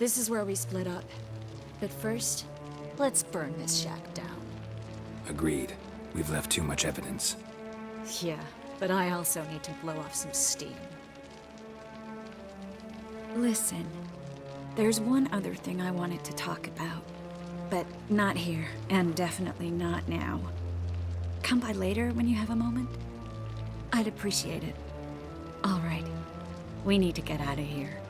This is where we split up. But first, let's burn this shack down. Agreed. We've left too much evidence. Yeah, but I also need to blow off some steam. Listen, there's one other thing I wanted to talk about. But not here, and definitely not now. Come by later when you have a moment? I'd appreciate it. All right. We need to get out of here.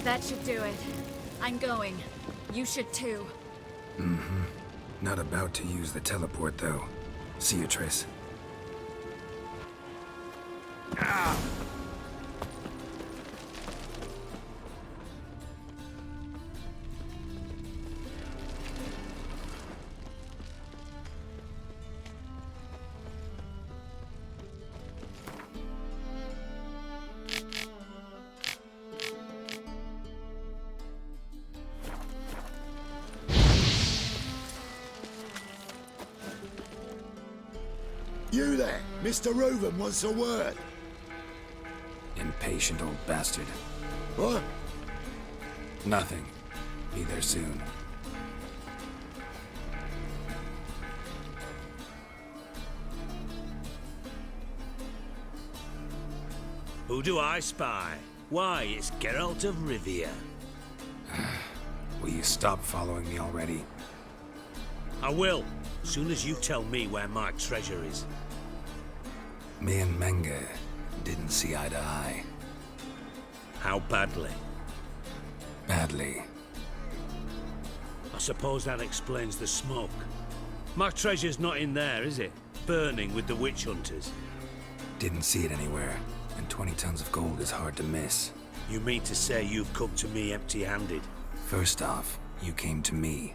That should do it. I'm going. You should too. Not about to use the teleport, though. See you, Triss. You there, Mr. Reuven wants a word. Impatient old bastard. What? Nothing. Be there soon. Who do I spy? Why, it's Geralt of Rivia. Will you stop following me already? I will, soon as you tell me where my treasure is. Me and Menge didn't see eye to eye. How badly? Badly. I suppose that explains the smoke. My treasure's not in there, is it? Burning with the witch hunters. Didn't see it anywhere, and 20 tons of gold is hard to miss. You mean to say you've come to me empty-handed? First off, you came to me.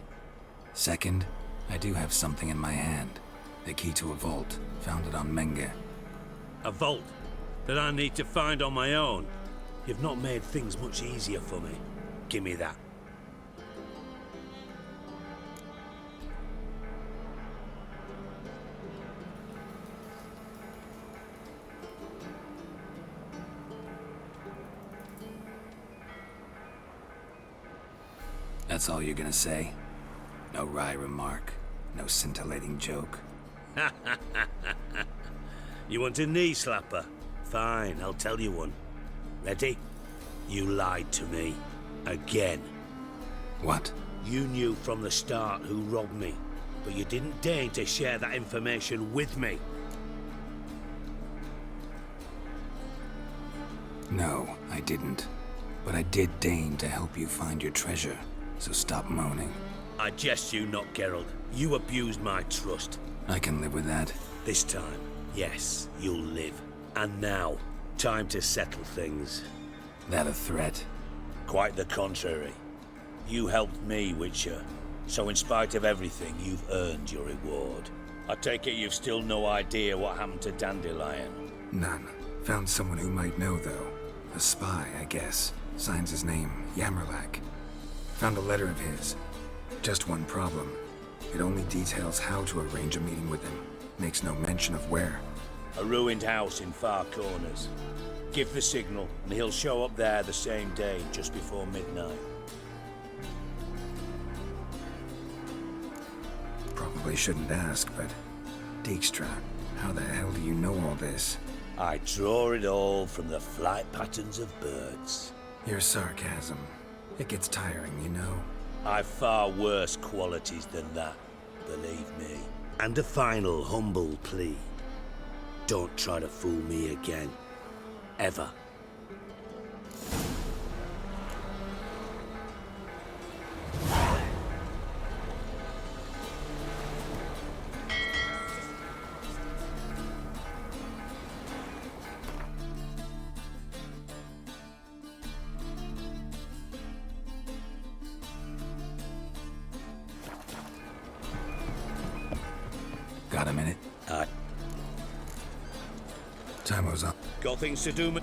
Second, I do have something in my hand. The key to a vault, found it on Menge. A vault that I need to find on my own? You've not made things much easier for me. Give me that. That's all you're gonna say? No wry remark, no scintillating joke. You want a knee slapper? Fine, I'll tell you one. Ready? You lied to me. Again. What? You knew from the start who robbed me, but you didn't deign to share that information with me. No, I didn't. But I did deign to help you find your treasure, so stop moaning. I jest you not, Geralt. You abused my trust. I can live with that. This time, yes, you'll live. And now, time to settle things. That a threat? Quite the contrary. You helped me, Witcher. So in spite of everything, you've earned your reward. I take it you've still no idea what happened to Dandelion? None. Found someone who might know, though. A spy, I guess. Signs his name, Yamerlak. Found a letter of his. Just one problem. It only details how to arrange a meeting with him. Makes no mention of where. A ruined house in Far Corners. Give the signal, and he'll show up there the same day, just before midnight. Probably shouldn't ask, but... Dijkstra, how the hell do you know all this? I draw it all from the flight patterns of birds. Your sarcasm. It gets tiring, you know? I've far worse qualities than that, believe me. And a final humble plea. Don't try to fool me again. Ever. Got a minute? Timer's up. Got things to do, Now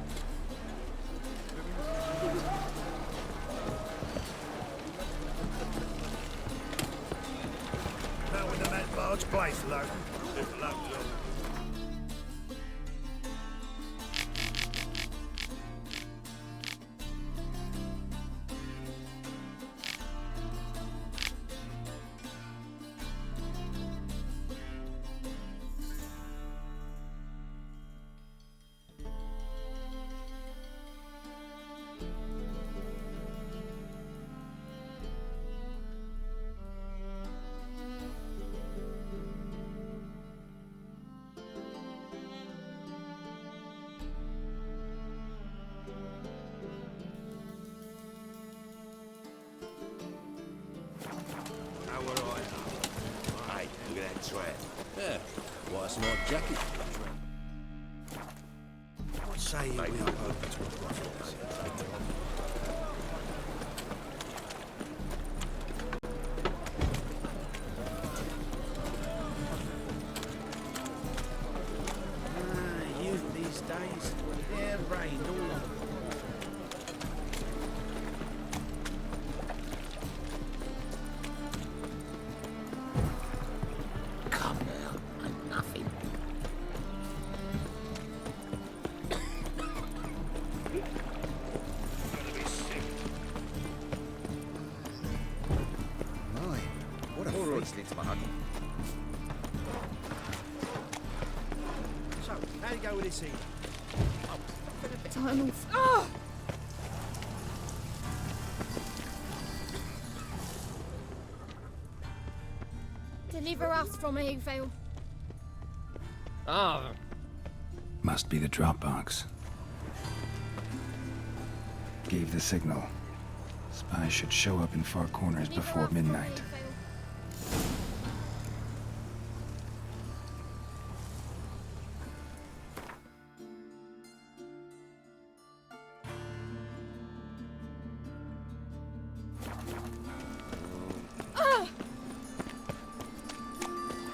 in the Met Barge place, low. Hey, look at that trap. Yeah, why it's not jacket. What say you we up over to a profit? Youth these days, they're brained all on. So, how do you go with this evening? Time off. Ah! Deliver us from here, Vale. Ah, Must be the drop box. Gave the signal. Spies should show up in far corners Deliver before us from midnight. here, Vale.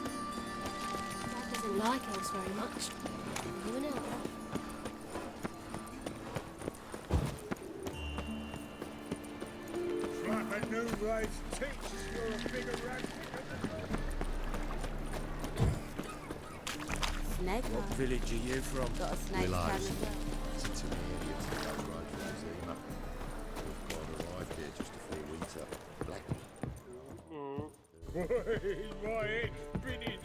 Dad doesn't like us very much. You know. Like a new race teaches you're a bigger rat. What village are you from? Got a snake Willows. down as well. It's an area to the road from Zima. We've arrived here just before winter. Black. My head's spinning.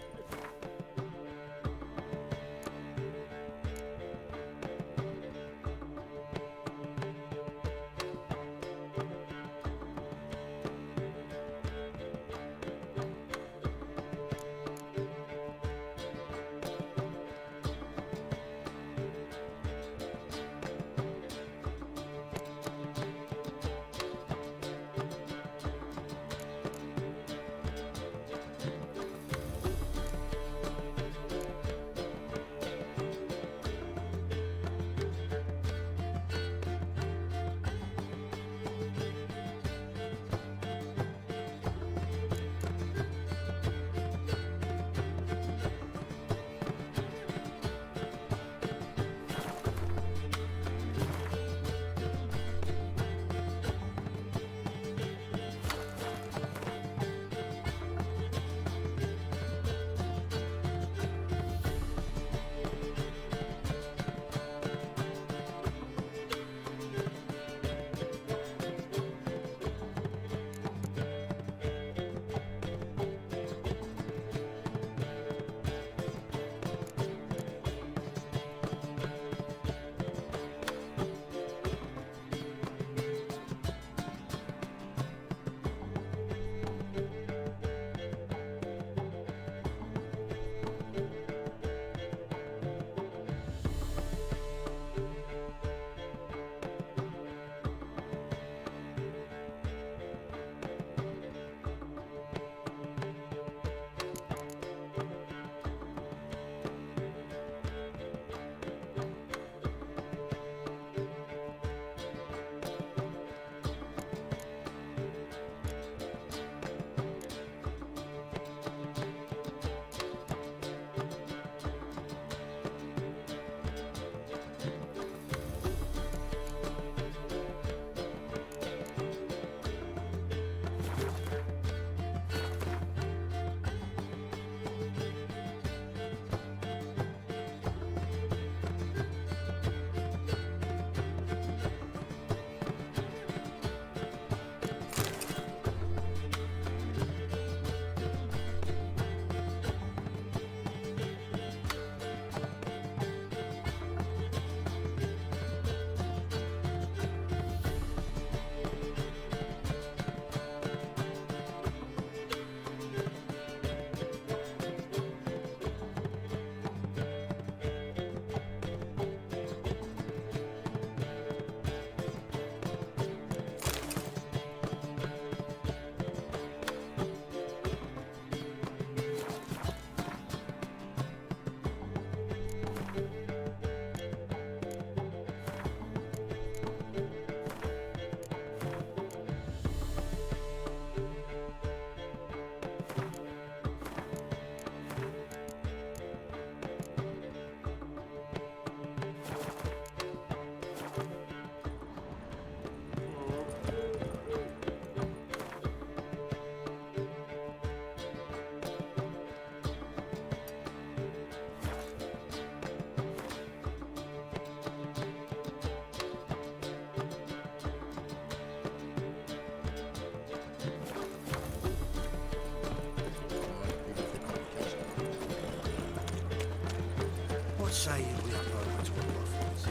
say we have no much one of our friends.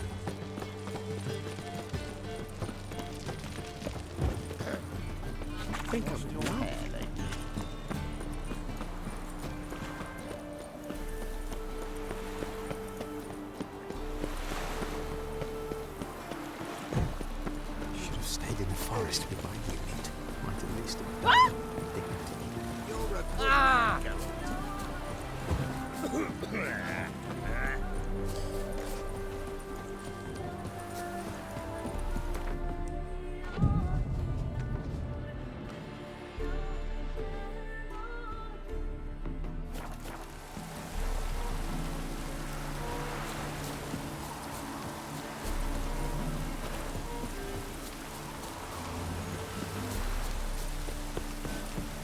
I think I'm mad. Should have stayed in the forest with my unit. Might at least have dignity. You're a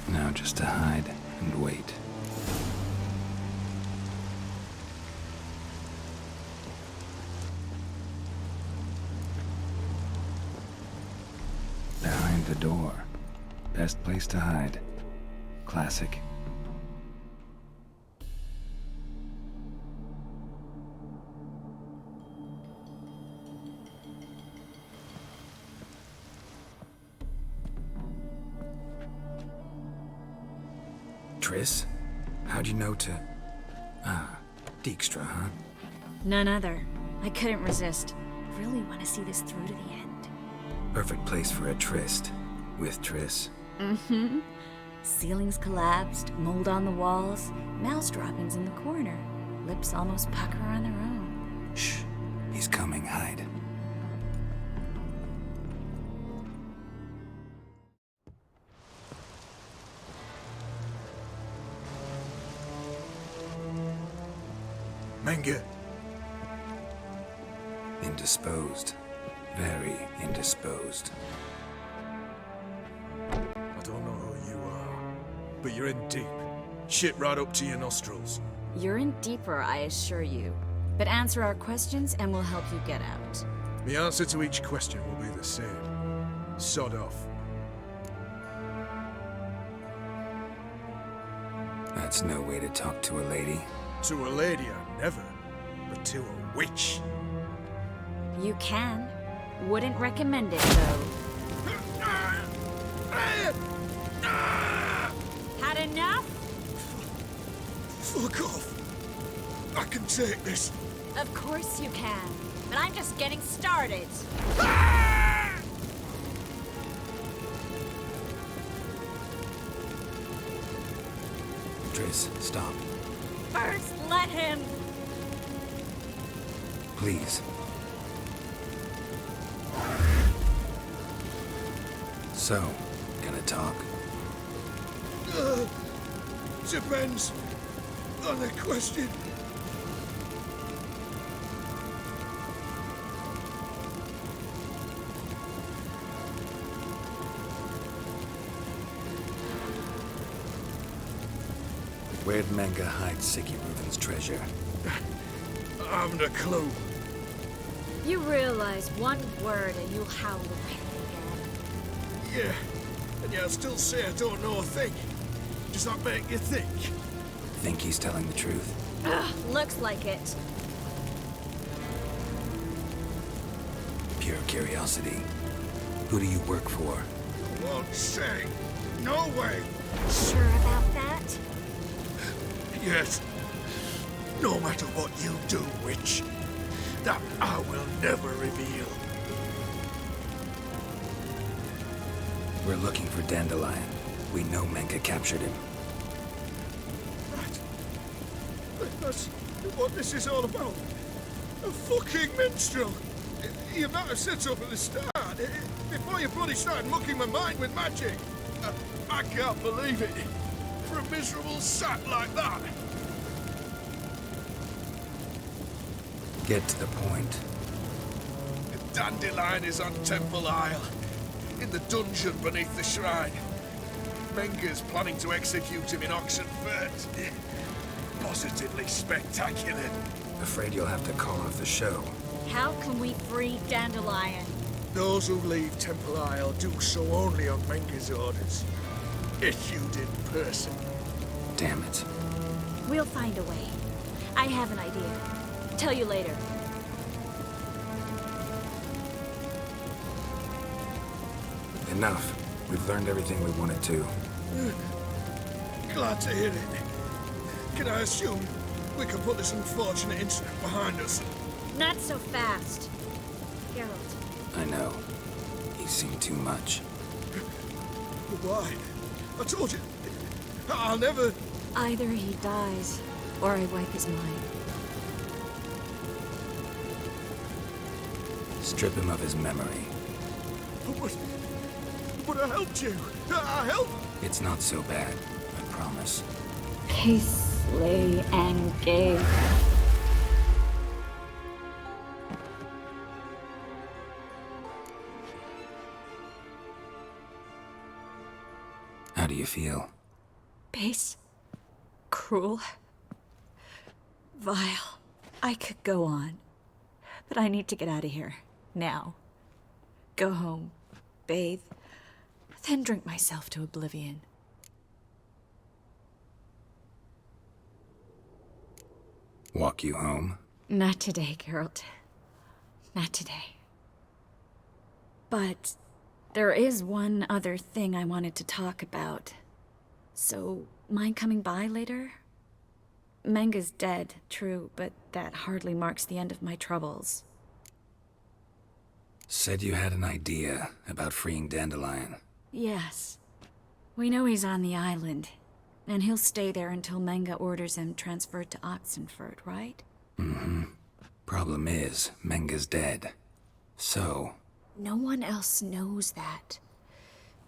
Now just to hide and wait. Behind the door. Best place to hide. Classic. Triss? How'd you know to... Ah, Dijkstra, huh? None other. I couldn't resist. Really want to see this through to the end. Perfect place for a tryst. With Triss. Mm-hmm. Ceilings collapsed, mold on the walls, mouse droppings in the corner. Lips almost pucker on their own. Shh. He's coming. Hide. Menge. Indisposed. Very indisposed. I don't know who you are, but you're in deep. Shit right up to your nostrils. You're in deeper, I assure you. But answer our questions and we'll help you get out. The answer to each question will be the same. Sod off. That's no way to talk to a lady. To a lady, I never. But to a witch. You can. Wouldn't recommend it, though. Had enough? Fuck off. I can take this. Of course you can. But I'm just getting started. Triss, stop. First, let him. Please. So, gonna talk? Depends on the question. Where'd Menge hide Sicky Reuven's treasure? I haven't a clue. You realize one word and you'll howl in pain again. Yeah, and yet I'll still say I don't know a thing. Does that make you think? Think he's telling the truth? Ugh, looks like it. Pure curiosity. Who do you work for? Won't say. No way. Sure about that? Yes. No matter what you do, witch, that I will never reveal. We're looking for Dandelion. We know Menge captured him. Right. That's what this is all about. A fucking minstrel. You might have said so from the start. Before you bloody started mucking my mind with magic. I can't believe it. For a miserable sap like that. Get to the point. Dandelion is on Temple Isle, in the dungeon beneath the shrine. Menge's planning to execute him in Oxenfurt. Positively spectacular. Afraid you'll have to call off the show. How can we free Dandelion? Those who leave Temple Isle do so only on Menge's orders. Issued in person. Damn it. We'll find a way. I have an idea. Tell you later. Enough. We've learned everything we wanted to. Glad to hear it. Can I assume we can put this unfortunate incident behind us? Not so fast. Geralt. I know. He's seen too much. But why? I told you, I'll never... Either he dies, or I wipe his mind. Strip him of his memory. But I helped you. I helped... It's not so bad, I promise. Case, lay, and gay. How do you feel? Base. Cruel. Vile. I could go on. But I need to get out of here. Now. Go home. Bathe. Then drink myself to oblivion. Walk you home? Not today, Geralt. Not today. But there is one other thing I wanted to talk about. So, mind coming by later? Menga's dead, true, but that hardly marks the end of my troubles. Said you had an idea about freeing Dandelion. Yes. We know he's on the island, and he'll stay there until Menga orders him transferred to Oxenford, right? Mm-hmm. Problem is, Menga's dead. So... No one else knows that.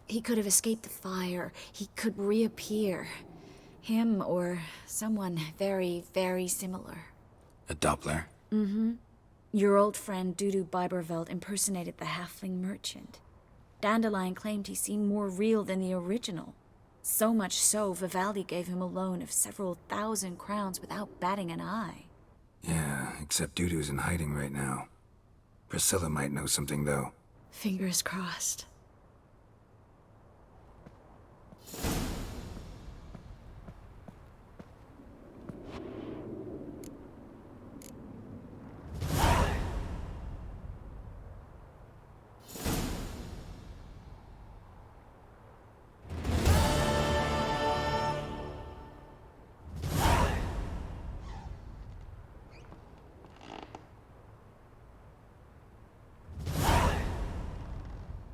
He could have escaped the fire. He could reappear. Him or someone very, very similar. A Doppler? Mm-hmm. Your old friend Dudu Biberveld impersonated the halfling merchant. Dandelion claimed he seemed more real than the original. So much so, Vivaldi gave him a loan of several thousand crowns without batting an eye. Yeah, except Dudu's in hiding right now. Priscilla might know something, though. Fingers crossed.